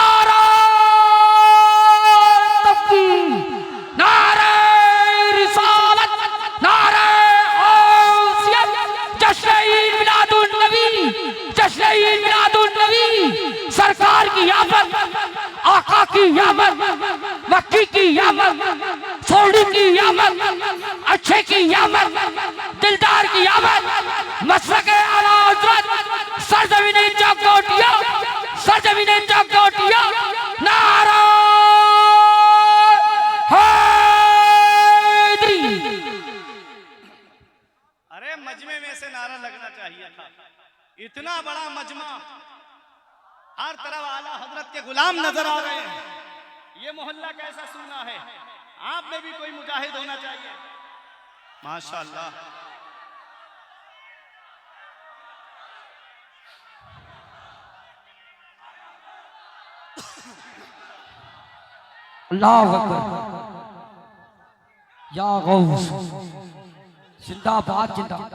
नारे रिसालत, नारे गौसियत, जश्न ईद मिलादुन नबी, जश्न ईद मिलादुन नबी, सरकार की आमद, आका की आमद, मक्की की आमद, सोडी की आमद, अच्छे की आमद, दिलदार की आमद मशरक़े आला हज़रत सरज़मीन चकोटिया सरज़मीन चकोटिया नारा हैदरी। अरे मजमे में से नारा लगना चाहिए था। इतना बड़ा मजमा, हर तरफ आला हजरत के गुलाम नजर आ रहे हैं। ये मोहल्ला कैसा सूना है। आप में भी कोई मुजाहिद होना चाहिए। माशाअल्लाह। अल्लाहु अकबर या गौस जिंदाबाद जिंदाबाद।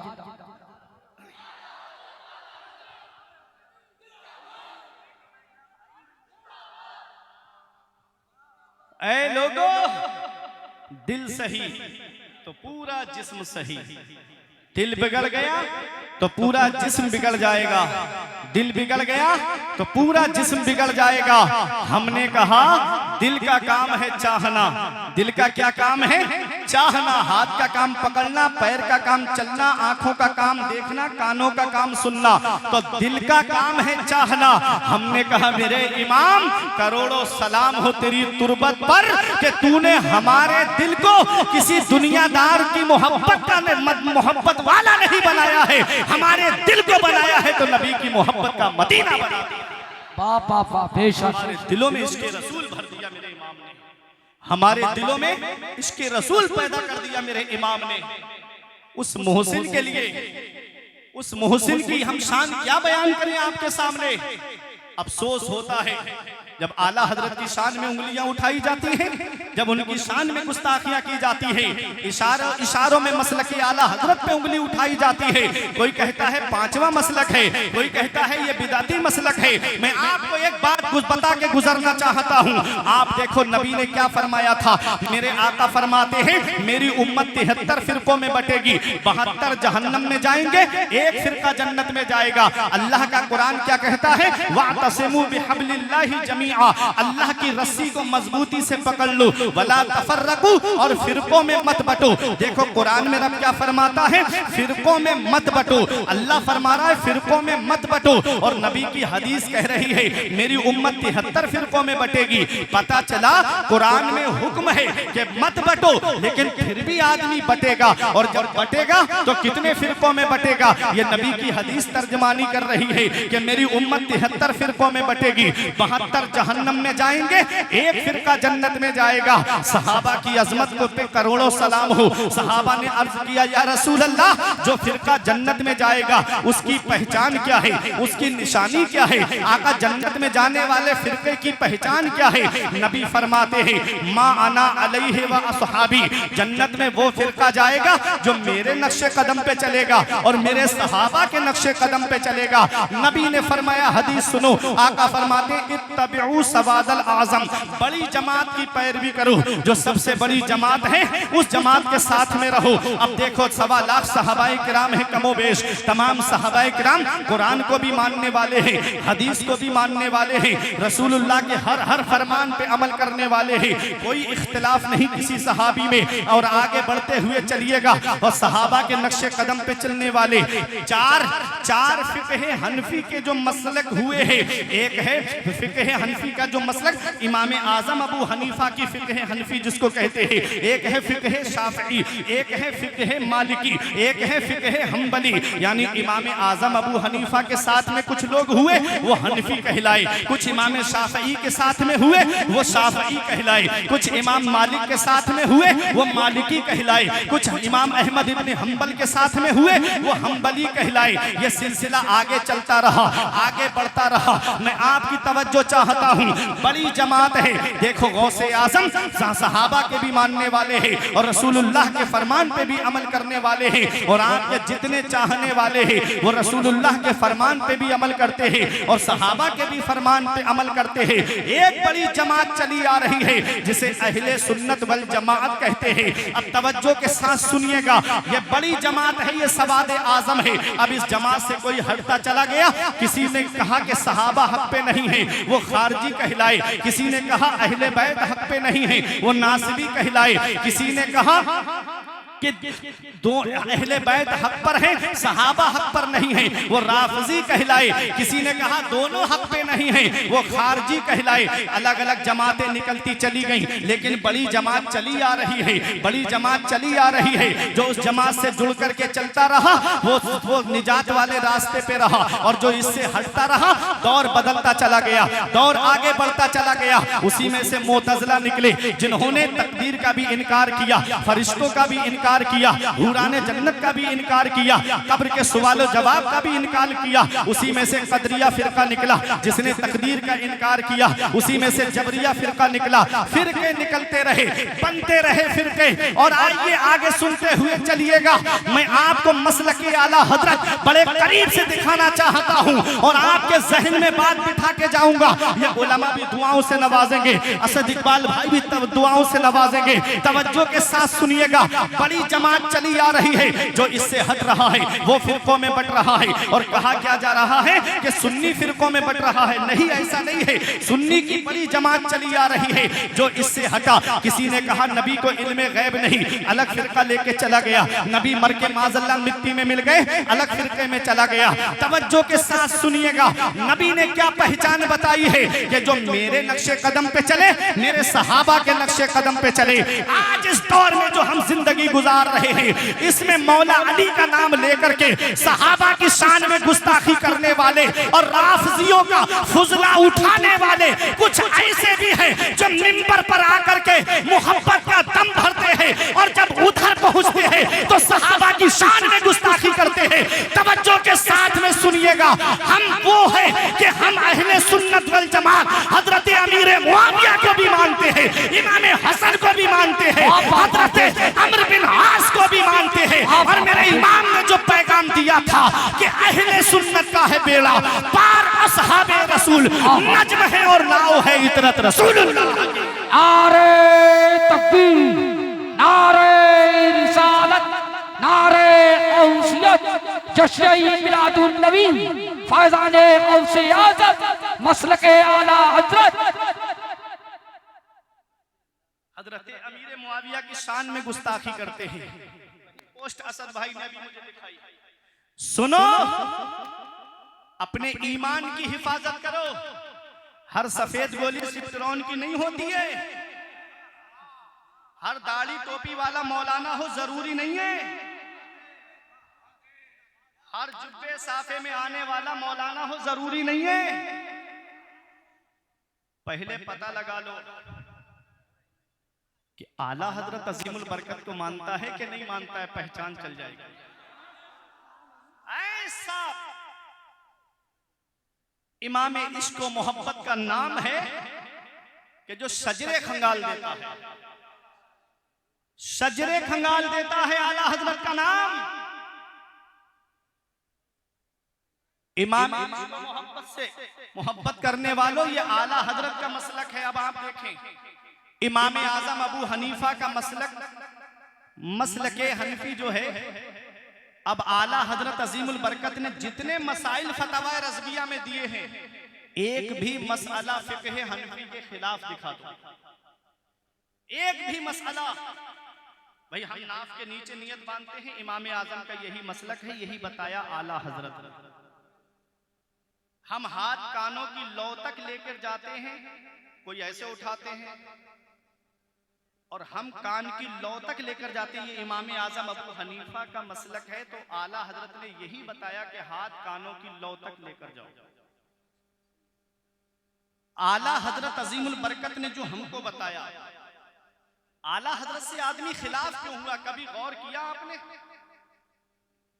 ऐ लोगो, दिल सही तो पूरा जिस्म सही। दिल बिगड़ गया तो पूरा जिस्म बिगड़ जाएगा। दिल बिगड़ गया तो पूरा जिस्म बिगड़ जाएगा। हमने कहा दिल का काम है चाहना। दिल का क्या काम है? चाहना। हाथ का काम पकड़ना, पैर का काम चलना, आंखों का काम देखना, कानों का काम सुनना। तो दिल का काम है चाहना। हमने कहा मेरे इमाम करोड़ों सलाम हो तेरी तुरबत पर कि तूने हमारे दिल को किसी दुनियादार की मोहब्बत का मोहब्बत वाला नहीं बनाया है, हमारे दिल को बनाया है तो नबी की मोहब्बत का मदीना बना दिया। बाबा बेशक हमारे दिलों में इसके रसूल भर दिया मेरे इमाम ने। हमारे दिलों में इसके रसूल पैदा कर दिया मेरे इमाम ने। उस मोहसिन के लिए, उस मोहसिन की हम शान क्या बयान करें आपके सामने। अफसोस होता है जब आला हजरत की शान में उंगलियां उठाई जाती हैं, जब उनकी शान में गुस्ताखियां की जाती हैं, इशारों में मसलक आला हजरत पे उंगली उठाई जाती है। कोई कहता है पांचवा मसलक है, कोई कहता है ये बिदाती मसलक है। मैं आपको एक बात बता के गुजरना चाहता हूँ। आप देखो नबी ने क्या फरमाया था। मेरे आका फरमाते हैं मेरी उम्मत 73 फिरकों में बटेगी, 72 जहन्नम में जाएंगे, एक फिरका जन्नत में जाएगा। अल्लाह का कुरान क्या कहता है? वातसिमू बिहब्लिल्लाहि जमीअन, अल्लाह की रस्सी को मजबूती से पकड़ लो, वला तफर्रकू, और फिरकों में मत बटो। देखो कुरान में रब क्या फरमाता है? फिरकों में मत बटो। अल्लाह फरमा रहा है फिरकों में मत बटो, और नबी की हदीस कह रही है मेरी उम्मत 73 फिरकों में बटेगी। पता चला कुरान में हुक्म है कि मत बटो, लेकिन फिर भी आदमी बटेगा, और जब बटेगा तो कितने फिरकों में बटेगा? ये नबी की हदीस तर्जमानी कर रही है कि मेरी उम्मत 73 फिरकों में बटेगी, 72 जहन्नम में जाएंगे, एक फिरका जन्नत में जाएगा। सहाबा की अजमत को पे करोड़ों सलाम हो। सहाबा ने अर्ज किया या रसूल अल्लाह, जो फिरका जन्नत में जाएगा उसकी पहचान क्या है, उसकी निशानी क्या है? आका जन्नत में जाने वाले फिरके की पहचान क्या है? नबी फरमाते हैं मा अना अलैहि व असहाबी, जन्नत में वो फिरका जाएगा जो मेरे नक्शे कदम पे चलेगा और मेरे सहाबा के नक्शे कदम पे चलेगा। नबी ने फरमाया हदीस सुनो, आका फरमाते इत्तबिउ सवादल आजम, बड़ी जमात की पैरवी करो, जो सबसे बड़ी जमात है उस जमात के साथ में रहो। अब देखो 1.25 लाख सहाबाए किराम है कमोबेश, तमाम सहाबाए किराम कुरान को भी मानने वाले हैं, हदीस को भी मानने वाले हैं, रसूलुल्लाह के हर फरमान पे अमल करने वाले हैं। कोई इख्तिलाफ नहीं किसी सहाबी में, और आगे बढ़ते हुए चलिएगा और सहाबा के नक्शे कदम पे चलने वाले चार फिक़्ह हनफी के जो मसलक हुए हैं। एक है फिक़्ह हनफी का जो मसलक इमाम आजम अबू हनीफा की फिक़्ह हनफी जिसको कहते हैं, एक है फिक़्ह शाफ़िई, एक है फिक़्ह मालिकी, एक है फिक़्ह हम्बली। यानी इमाम आजम अबू हनीफा के साथ में कुछ लोग हुए वो हनफी कहलाए, कुछ इमाम शाफ़िई के साथ में हुए वो शाफ़िई कहलाए, कुछ इमाम मालिक के साथ में हुए वो मालिकी कहलाए, कुछ इमाम अहमद इब्न हम्बल के साथ में हुए वो हम्बली कहलाए। ये सिलसिला आगे चलता रहा, आगे बढ़ता रहा। मैं आपकी तवज्जो चाहता हूँ, बड़ी जमात है। देखो गौसे आजम सहाबा के भी मानने वाले हैं और रसूलुल्लाह के फरमान पे भी अमल करने वाले हैं, और आपके जितने चाहने वाले हैं वो रसूलुल्लाह के फरमान पे भी अमल करते हैं और सहाबा के भी फरमान पे अमल करते हैं। एक बड़ी जमात चली आ रही है जिसे अहले सुन्नत वल जमात कहते हैं। अब तवज्जो के साथ सुनिएगा, ये बड़ी जमात है, ये सवाद आजम है। अब इस जमात से कोई हटता चला गया, किसी ने कहा कि सहाबा हक पे नहीं है वो खारजी कहलाए, किसी ने कहा अहले बैत हक पे नहीं है वो नासिबी कहलाए, किसी ने कहा कि दो अहले बैत हक पर हैं, सहाबा हक पर नहीं हैं, वो राफजी कहलाए। किसी ने कहा दोनों हक पे नहीं हैं, वो खारजी कहलाए। अलग अलग जमातें निकलती चली गईं, लेकिन बड़ी जमात चली आ रही है, बड़ी जमात चली आ रही है। जो उस जमात से जुड़ करके चलता रहा वो निजात वाले रास्ते पे रहा, और जो इससे हटता रहा दौर बदलता चला गया, दौर आगे बढ़ता चला गया। उसी में से मुतज़िला निकले जिन्होंने तकदीर का भी इनकार किया, फरिश्तों का भी इनकार किया, हुराने जन्नत का भी इनकार किया, कब्र के सवाल जवाब का भी इनकार किया। उसी में से कदरिया फिरका निकला जिसने तकदीर का इनकार किया। उसी में से जबरिया फिरका निकला। फिरके निकलते रहे, बनते रहे फिरके। और आइए आगे सुनते हुए चलिएगा। मैं आपको मसलक आला हजरत बड़े करीब से दिखाना चाहता हूं और आपके जहन में बात बिठा के जाऊंगा। ये उलमा भी दुआओं से नवाजेंगे, असद इकबाल भाई भी दुआओं से नवाजेंगे। तवज्जो के साथ सुनिएगा। बड़ी जमात चली आ रही है, जो इससे हट रहा है वो फिरकों में बट रहा है। और कहा क्या जा रहा है कि सुन्नी फिरकों में बट रहा है। नहीं, ऐसा नहीं है। सुन्नी की बड़ी जमात चली आ रही है जो इससे हटा। किसी ने कहा नबी को इल्मे गैब नहीं, अलग फिरका लेके चला गया। नबी मर के माज़अल्लाह मिट्टी में मिल गए, अलग फिरके में चला गया। तवज्जो के साथ सुनिएगा। नबी ने क्या पहचान बताई है कि जो मेरे नक्शे कदम पे चले, मेरे सहाबा के नक्शे कदम पे चले। आज इस दौर में जो हम जिंदगी गुजार रहे हैं, इसमें मौला अली का नाम लेकर के सहाबा की शान में गुस्ताखी करने वाले और राफजियों का फुजला उठाने वाले कुछ ऐसे भी हैं जो मिंबर पर आकर के मोहब्बत का दम भरते हैं और जब उधर पहुंचते हैं तो सहाबा की शान में गुस्ताखी करते हैं। तवज्जो के साथ में सुनिएगा। हम वो है कि हम अहले सुन्नत वल जमात हजरत अमीर मुआविया को भी मानते हैं, इमाम हसन को भी मानते हैं, हजरत अम्र बिन आस को भी मानते हैं। और मेरे इमाम ने जो पैगाम दिया था कि अहले सुन्नत का है बेड़ा पार, असहाबे रसूल नज्म है और नाव है इतरत रसूलुल्लाह। नारे तकबीर, नारे रिसालत, नारे औसियत, जश्न मिलादुन नबी, फैज़ाने औसे आज़म, मसलके आला हजरत। हजरत अमीर मुआविया की शान में गुस्ताखी करते हैं। पोस्ट असद भाई ने भी मुझे दिखाई। सुनो, अपने ईमान की हिफाजत करो। हर सफेद गोली सिट्रॉन की नहीं होती है। हर दाढ़ी टोपी वाला मौलाना हो जरूरी नहीं है। हर जुब्बे साफे में आने वाला मौलाना हो जरूरी नहीं है। पहले पता लगा लो कि आला हजरत अजीमुल बरकत को मानता है कि नहीं मानता है, पहचान चल जाएगी। ऐसा इमाम इश्क व मोहब्बत का नाम है कि जो शजरे खंगाल देता है, शजरे खंगाल देता है आला हजरत का नाम। इमाम मोहब्बत से मोहब्बत करने वालों, ये आला हजरत का मसलक है। अब आप देखें, इमाम आजम अबू हनीफा का मसलके हनफी जो है, अब आला हजरत अजीमुल बरकत ने जितने मसाइल फतवा रज़विया में दिए हैं, एक भी मसला फिक़्ह हनफी के खिलाफ दिखा दो। एक भी मसला। भाई हम नाफ के नीचे नियत बांधते हैं, इमाम आजम का यही मसलक है, यही बताया आला हजरत। हम हाथ कानों की लौ तक लेकर जाते हैं, कोई ऐसे उठाते हैं, और हम कान की लौ तक लेकर जाते हैं। ये इमाम आजम अबू हनीफा का मसलक है। तो आला हजरत ने यही बताया कि हाथ कानों की लौ तक लेकर जाओ। आला हजरत अजीमुल बरकत ने जो हमको बताया, आला हजरत से आदमी खिलाफ क्यों हुआ, कभी गौर किया आपने?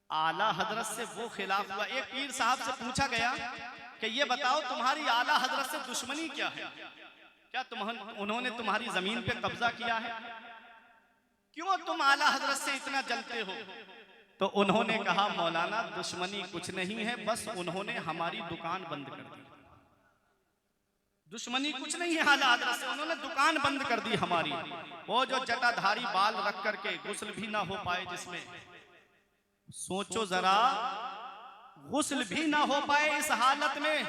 आला हजरत से वो खिलाफ हुआ। एक पीर साहब से पूछा गया कि ये बताओ तुम्हारी आला हजरत से दुश्मनी क्या है, क्या उन्होंने तुम्हारी जमीन पे कब्जा किया है, क्यों तुम आला हजरत से इतना जलते हो? तो उन्होंने कहा मौलाना दुश्मनी कुछ नहीं है, बस उन्होंने हमारी दुकान बंद कर दी। दुश्मनी कुछ नहीं है आला हजरत से, उन्होंने दुकान बंद कर दी हमारी। वो जो जटाधारी बाल रख करके गुस्ल भी ना हो पाए जिसमें, सोचो जरा, गुस्ल भी ना हो पाए इस हालत में,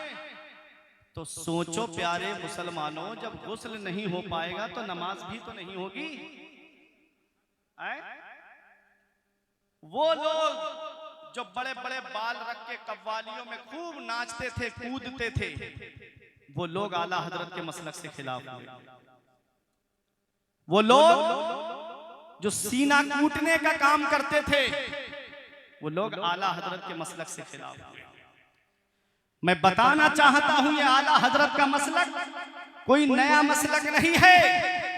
तो सोचो प्यारे मुसलमानों, जब गुस्ल नहीं हो पाएगा तो नमाज भी तो नहीं होगी। वो लोग जो बड़े बड़े बाल रख के कव्वालियों में खूब नाचते थे, कूदते थे, वो लोग आला हजरत के मसलक से खिलाफ हुए। वो लोग जो सीना कूटने का काम करते थे, वो लोग आला हजरत के मसलक से खिलाफ हुए। मैं बताना चाहता हूं ये आला हजरत का मसलक कोई नया मसलक नहीं है।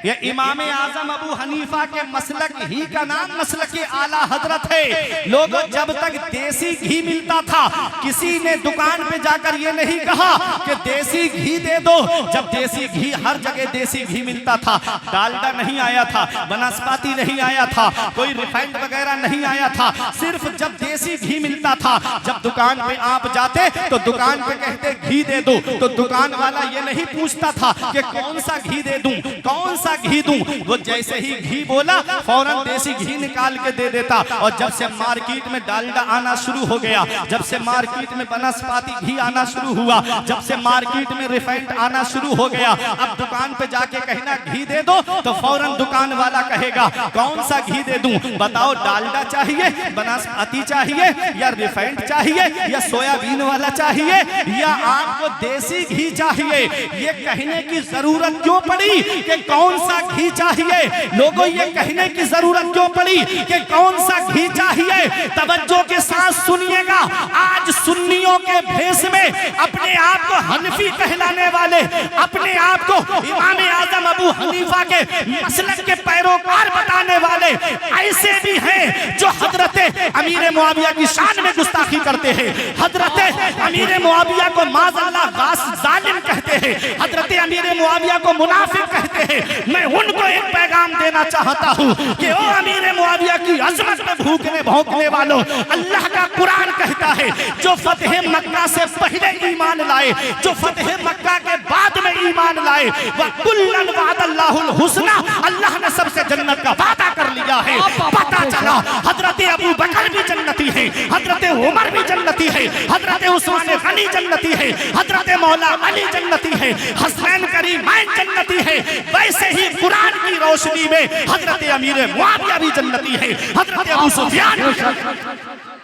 ये इमाम आजम अबू हनीफा के मसलक ही का नाम मसलक आला हजरत है। लोगों, जब तक देसी घी मिलता था, किसी ने दुकान पे जाकर ये नहीं कहा कि देसी घी दे दो। जब देसी घी, हर जगह देसी घी मिलता था, डालडा नहीं आया था, बनस्पति नहीं आया था, कोई रिफाइंड वगैरह नहीं आया था। सिर्फ जब देसी घी मिलता था, जब दुकान पे आप जाते तो दुकान पे कहते घी दे दो, तो दुकान वाला ये नहीं पूछता था कि कौन सा घी दे दूं, कौन सा घी दूं। वो जैसे ही घी बोला, फौरन देसी घी निकाल के दे देता। और जब से मार्केट में डालडा आना शुरू हो गया, जब से मार्केट में बनस्पति घी आना शुरू हुआ, जब से मार्केट में रिफाइंड आना शुरू हो गया, अब दुकान पे जाके कहना घी दे दो, तो फौरन दुकान वाला कहेगा कौन सा घी दे दूं, बताओ, डालडा चाहिए, बनस्पति चाहिए, या रिफाइंड चाहिए, या सोयाबीन वाला चाहिए, या आपको देसी घी चाहिए। ये कहने की जरूरत क्यों पड़ी कि कौन सा घी चाहिए? लोगों, ये कहने की जरूरत क्यों पड़ी कि कौन सा घी चाहिए? तवज्जो के साथ सुनिएगा। आज सुन्नियों के भेष में अपने आप को हनफी कहलाने वाले, अपने आप को इमाम आजम अबू हनीफा के मसलक के पैरोकार बताने वाले ऐसे भी हैं जो हजरत अमीर मुआविया की शान में गुस्ताखी करते हैं। हजरत अमीर मुआविया को माज़अल्लाह गास जालिम कहते हैं, हजरत अमीर मुआविया को मुनाफिक कहते हैं। मैं उनको एक पैगाम देना चाहता हूँ कि ओ अमीर मुआविया की अजमत में भूखने भौंकने वालों, अल्लाह का कुरान कहता है जो फतेह मक्का से पहले ईमान लाए, जो फतेह मक्का के बाद में ईमान लाए, वह कुल्लन वादल्लाहुल हुस्ना, अल्लाह ने सबसे जन्नत का वादा कर लिया है। पता चला हजरत अबू बकर भी जन्नती है, हजरत उमर भी जन्नती है, हजरत उस्मान गनी जन्नती है, हजरत मौला अली जन्नती है, हसनैन करीमैन जन्नती है। वैसे ही कुरान की रोशनी में हजरत अमीर मुआविया भी जन्नती है, हजरत अबू सुफियान।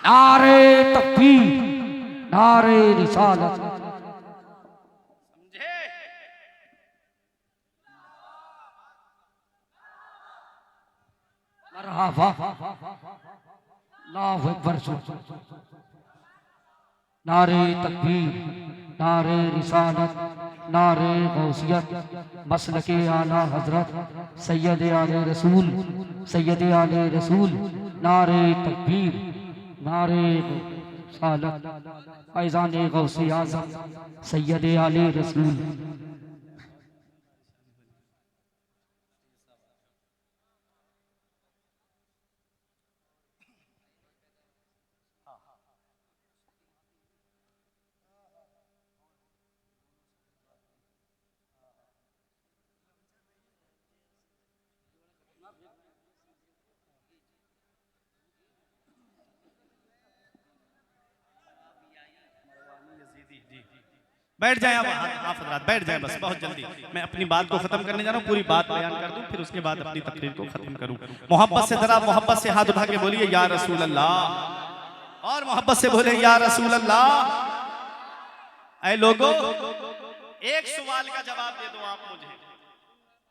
नारे तकबीर, नारे रिसालत। मरहबा, अल्लाहु अकबर। नारे तकबीर, नारे रिसालत, नारे गौसियत, मसलके आला हजरत सैयद आले रसूल, सैयद आले रसूल। नारे तकबीर, नारे रिसालत, फैज़ान गौसे आज़म सैयद आले रसूल। बैठ जाए आप हजरात, बैठ जाए बस, बहुत जल्दी मैं अपनी बात को खत्म करने जा रहा हूँ। पूरी बात बयान कर दूं, फिर उसके बाद अपनी तकरीर को खत्म करूं। मोहब्बत से, जरा मोहब्बत से हाथ उठा के बोलिए या रसूल अल्लाह, और मोहब्बत से बोले या रसूल अल्लाह। ऐ लोगों, एक सवाल का जवाब दे दो आप मुझे।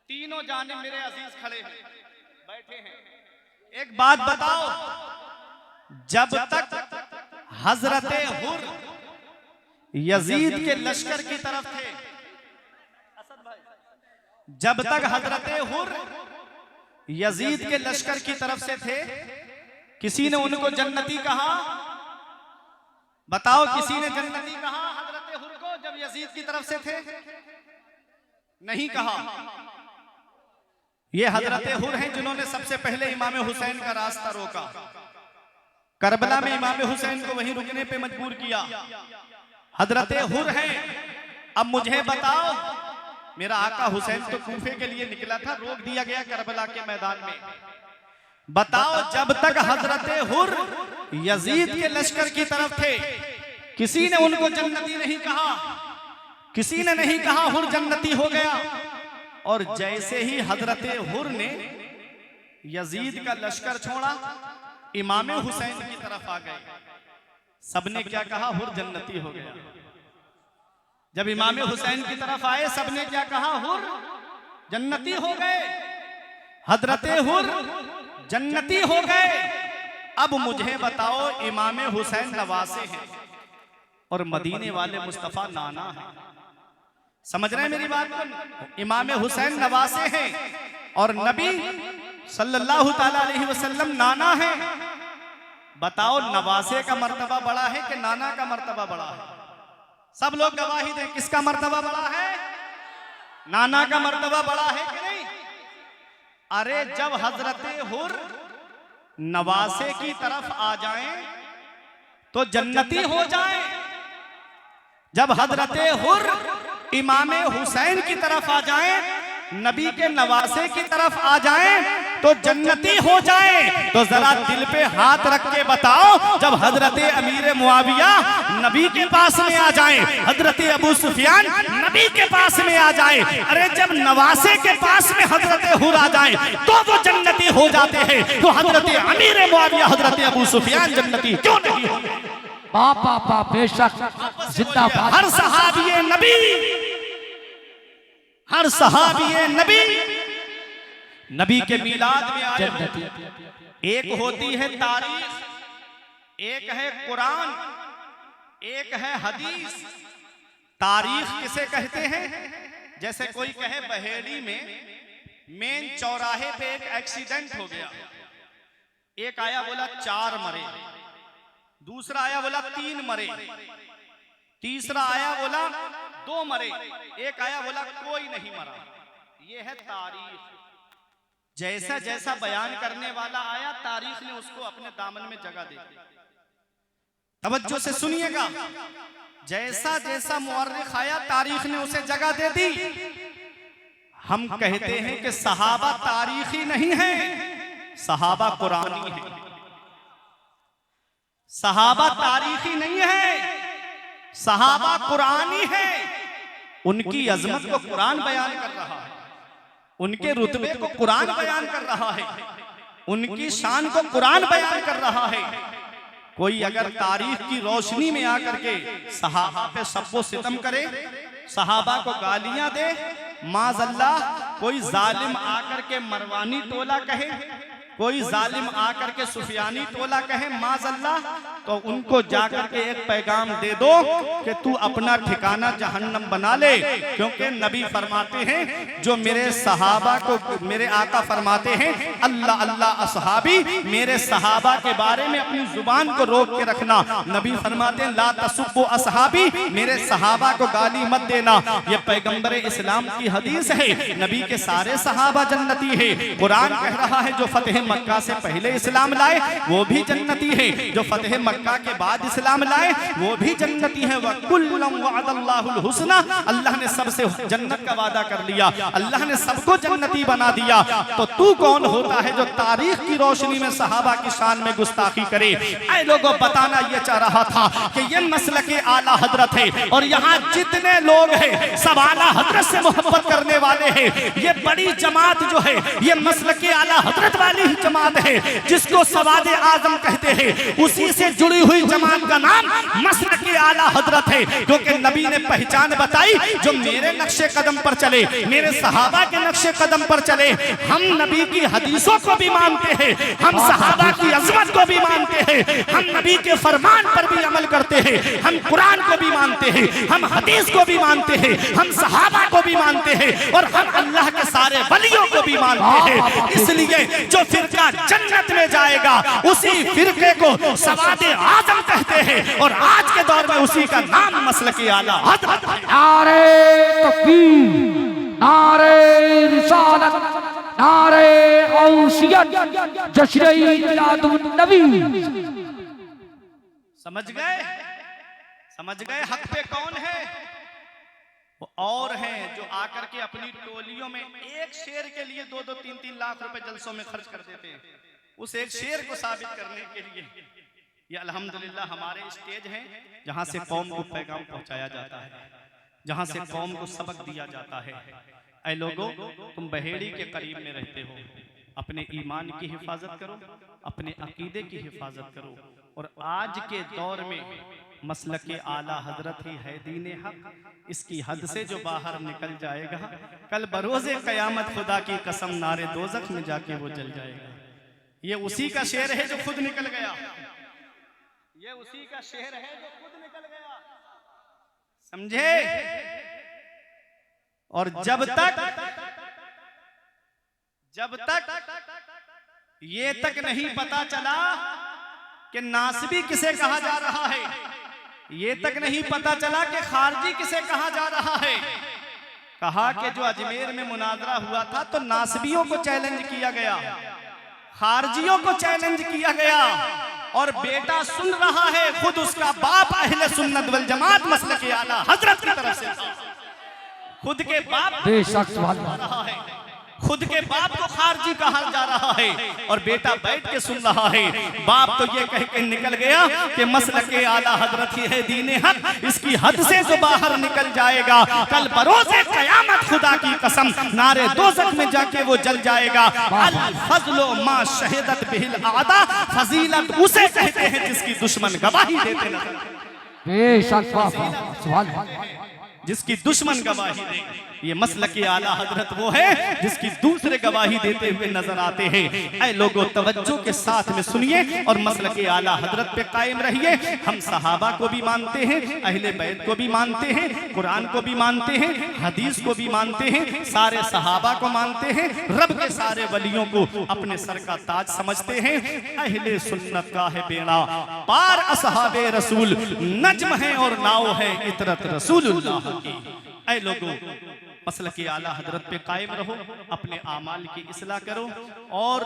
तीनों जानिब मेरे अजीज खड़े हैं, बैठे हैं। एक बात बताओ, जब तक हजरत हुर यजीद के लश्कर की तरफ थे, जब तक हजरत हुर यजीद के लश्कर की तरफ से थे, किसी ने उनको जन्नती कहा? बताओ, किसी ने जन्नती कहा हजरत हुर को जब यजीद की तरफ से थे? नहीं कहा। ये हजरत हुर हैं जिन्होंने सबसे पहले इमाम हुसैन का रास्ता रोका। करबला में इमाम हुसैन को वहीं रुकने पे मजबूर किया। हजरत हुर हैं। अब मुझे बताओ, मेरा आका हुसैन तो कूफे के लिए निकला था, रोक दिया गया करबला के मैदान में। बताओ, जब तक हजरत हुर यजीद के लश्कर की तरफ थे, किसी ने उनको जन्नती नहीं कहा, किसी ने नहीं कहा हुर जन्नती हो गया। और जैसे ही हजरत हुर ने यजीद का लश्कर छोड़ा, इमाम हुसैन की तरफ आ गए। सबने क्या कहा? हुर जन्नती हो गया। जब इमाम हुसैन की तरफ आए सबने क्या कहा? हुर जन्नती हो गए, हजरते हुर जन्नती हो गए। अब मुझे बताओ, इमाम हुसैन नवासे हैं और मदीने वाले मुस्तफा नाना हैं। समझ रहे हैं मेरी बात को? इमाम हुसैन नवासे हैं और नबी सल्लल्लाहु ताला अलैहि वसल्लम नाना है। बताओ, नवासे का मर्तबा बड़ा है कि नाना का मर्तबा बड़ा है? सब लोग गवाही दें, किसका मर्तबा बड़ा है? नाना का मर्तबा बड़ा है कि नहीं? अरे जब हजरते हुर नवासे की तरफ आ जाएं तो जन्नती हो जाएं। जब हजरते हुर इमाम हुसैन की तरफ आ जाएं, नबी के नवासे की तरफ आ जाएं तो जन्नती हो जाए। तो जरा दिल पे हाथ रख के बताओ, जब हजरते अमीर मुआविया नबी के पास में आ जाए, हजरते अबू सुफियान नबी के पास में आ जाए, अरे जब नवासे के पास में हजरते हुर आ जाए तो वो जन्नती हो जाते हैं, तो हजरते अमीर मुआविया हजरते अबू सुफियान जन्नती क्यों नहीं हो? बापा बेशक जिंदाबाद। हर सहाबी नबी, हर सहाबी नबी नबी के मिलाद में आए। एक होती है तारीख, एक है कुरान, एक है हदीस। तारीख किसे कहते हैं? जैसे कोई कहे बहेड़ी में मेन चौराहे पे एक एक्सीडेंट हो गया, एक आया बोला 4 मरे, दूसरा आया बोला 3 मरे, तीसरा आया बोला 2 मरे, एक आया बोला कोई नहीं मरा। ये है तारीख। जैसा जैसा बयान करने वाला आया, तारीख ने उसको अपने दामन में जगह दे दी। तवज्जो से सुनिएगा, जैसा जैसा मुअर्रिख आया तारीख ने उसे जगह दे दी। हम कहते हैं कि सहाबा तारीखी नहीं है, सहाबा कुरानी है। सहाबा तारीखी नहीं है, सहाबा कुरानी है। उनकी अजमत को कुरान बयान कर रहा है, उनके रुतबे को कुरान बयान कर रहा है, उनकी शान को कुरान बयान कर रहा है। कोई अगर तारीख की रोशनी में आकर के सहाबा पे सब्बो सितम करे, सहाबा को गालियां दे, माज़अल्लाह कोई जालिम आकर के मरवानी टोला कहे, कोई जालिम आकर के सुफियानी टोला कहे, माज़अल्लाह, तो उनको जाकर के एक पैगाम दे दो कि तू अपना ठिकाना जहन्नम बना ले। क्योंकि नबी फरमाते हैं, जो मेरे सहाबा को, मेरे आका फरमाते हैं, अल्लाह अल्लाह असहाबी, मेरे सहाबा के बारे में अपनी जुबान को रोक के रखना। नबी फरमाते हैं, ला तसुब्बु असहाबी, मेरे सहाबा को गाली मत देना। ये पैगंबर इस्लाम की हदीस है। नबी के सारे सहाबा जन्नती है। कुरान कह रहा है, जो फतेह मक्का से पहले इस्लाम लाए वो भी जन्नती है, जो फतेह मक्का के बाद इस्लाम लाए वो भी जन्नती है। वकुल्लम वअदल्लाहुल हुस्ना, अल्लाह ने सबसे जन्नत का वादा कर लिया, अल्लाह ने सबको जन्नती बना दिया। तो तू कौन होता है जो तारीख की रोशनी में सहाबा की शान में गुस्ताखी करे? ऐ लोगों, बताना ये चाह रहा था कि ये मसलके आला हजरत है और यहाँ जितने लोग हैं सब आला हजरत से मोहब्बत करने वाले हैं। ये बड़ी जमात जो है ये मसलके आला हजरत वाली जमात है, जिसको सवादे आजम कहते हैं। उसी से जुड़ी हुई जमात का नाम मसलके आला हजरत है। क्योंकि नबी ने पहचान बताई, जो मेरे नक्शे कदम पर चले, मेरे सहाबा के नक्शे कदम पर चले, हम नबी की हदीसों को भी मानते हैं, हम सहाबा की अजमत को भी मानते हैं, हम नबी के फरमान पर भी अमल करते हैं, हम कुरान को भी मानते हैं, हम हदीस को भी मानते हैं, हम सहाबा को भी मानते हैं और हम अल्लाह के सारे वलियों को भी मानते हैं। इसलिए जो फिरका जन्नत में जाएगा उसी फिरके को सवादे आजम कहते हैं और आज के दौर में उसी का नाम मसलके आला हजरत है। नारे तकबीर, नारे रिसालत, नारे गौसियत, जश्न मिलादुन नबी। समझ गए? समझ गए हक पे कौन है? वो और हैं जो आकर के अपनी टोलियों में एक शेर के लिए 2-2, 3-3 लाख रुपए जलसों में खर्च कर देते हैं, उस एक शेर को साबित करने के लिए। ये अल्हम्दुलिल्लाह हमारे स्टेज हैं जहां से कौम को पैगाम पहुंचाया जाता है, जहां से कौम को सबक दिया जाता है। ऐ लोगों, तुम बहेड़ी के करीब में रहते हो, अपने ईमान की हिफाजत करो, अपने अकीदे की हिफाजत करो। और आज के दौर में मसलके आला हजरत ही है दीन हक। इसकी हद से जो बाहर निकल जाएगा, कल बरोज़े क़यामत खुदा की कसम नारे दोज़ख में जाके वो जल जाएगा। ये उसी का शेर है जो खुद निकल गया, ये उसी का शेर है जो खुद निकल गया, समझे। और जब तक ये तक नहीं पता चला कि नासबी किसे कहा जा रहा है, ये तक नहीं पता चला कि खारजी किसे कहा जा रहा है। कहा कि जो अजमेर में मुनाजरा हुआ था तो नासबियों को चैलेंज किया गया, खारजियों को चैलेंज किया गया, और बेटा सुन रहा है, खुद उसका बाप अहले सुन्नत वल जमात मसलके आला हजरत की तरफ से था। खुद के बाप बेशक रहा है, खुद के बाप को खारजी कहा जा रहा है, और बेटा बैठ के सुन रहा है। बाप तो ये कह के निकल गया कि मसलके आला हजरत ही है दीन हक, इसकी हद से जो बाहर निकल जाएगा, कल बरोज़े क़यामत खुदा की कसम नारे दोज़ख में जाके वो जल जाएगा। अल फज़्लो मा शहीदत बिहिल आदा, फजीलत उसे कहते हैं जिसकी दुश्मन गवाही देते नजर, बेशक सुभान अल्लाह, जिसकी दुश्मन गवाही दे। ये मसलके आला हजरत वो है जिसकी दूसरे गवाही देते हुए नजर आते हैं। ऐ लोगों, तवज्जो के साथ में सुनिए और मसलके आला हजरत पे कायम रहिए। हम सहाबा को भी मानते हैं, अहले बैत को भी मानते हैं, कुरान को भी मानते हैं, हदीस को भी मानते हैं, सारे सहाबा को मानते हैं, रब के सारे वलियों को अपने सर का ताज समझते हैं। अहले सुन्नत का है बेड़ा पार, असहाबे रसूल नज्म है और नाव है इतरत रसूलुल्लाह की। ऐ लोगों, मसलके आला हजरत पे कायम रहो, अपने आमाल की इस्लाह करो, और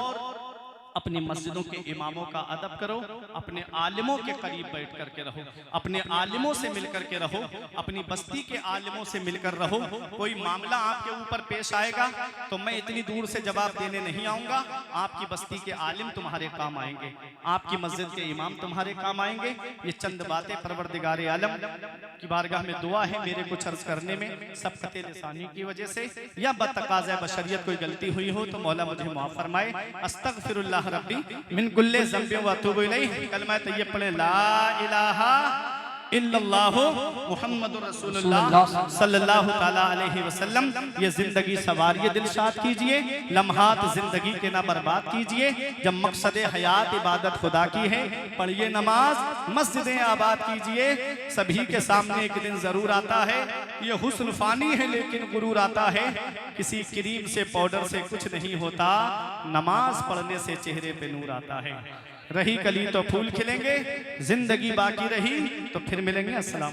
अपनी मस्जिदों के इमामों का अदब करो, अपने आलिमों के करीब बैठ करके रहो, अपने आलिमों से मिल करके रहो, अपनी बस्ती के आलिमों से मिलकर रहो। कोई मामला आपके ऊपर पेश आएगा तो मैं इतनी दूर से जवाब देने नहीं आऊँगा, आपकी बस्ती के आलिम तुम्हारे काम आएंगे, आपकी मस्जिद के इमाम तुम्हारे काम आएंगे। ये चंद बातें परवरदिगार आलम की बारगाह में दुआ है मेरे कुछ अर्ज करने में, सबकत लिसानी की वजह से या बतकाज़ा बशरियत कोई गलती हुई हो तो मौला मुझे माफ़ फरमाए। अस्तगफिरुल्लाह रब्बी मिन कुल्ले ज़ंबि व अतूबु इलैहि। कलमा तय्यब पढ़े, ला इलाहा इल्लल्लाहु मुहम्मदुर रसूलुल्लाह सल्लल्लाहु ताला अलैहि वसल्लम। ये जिंदगी सवारिए दिलशाद कीजिए, लम्हात जिंदगी के ना बर्बाद कीजिए। जब मकसद हयात इबादत खुदा की है, पढ़िए नमाज, मस्जिदें आबाद कीजिए। सभी के सामने एक दिन जरूर आता है, ये हुस्न फानी है लेकिन गुरूर आता है। किसी क्रीम से पाउडर से कुछ नहीं होता, नमाज पढ़ने से चेहरे पे नूर आता है। रही कली तो फूल खिलेंगे, जिंदगी बाकी रही तो फिर मिलेंगे। अस्सलाम।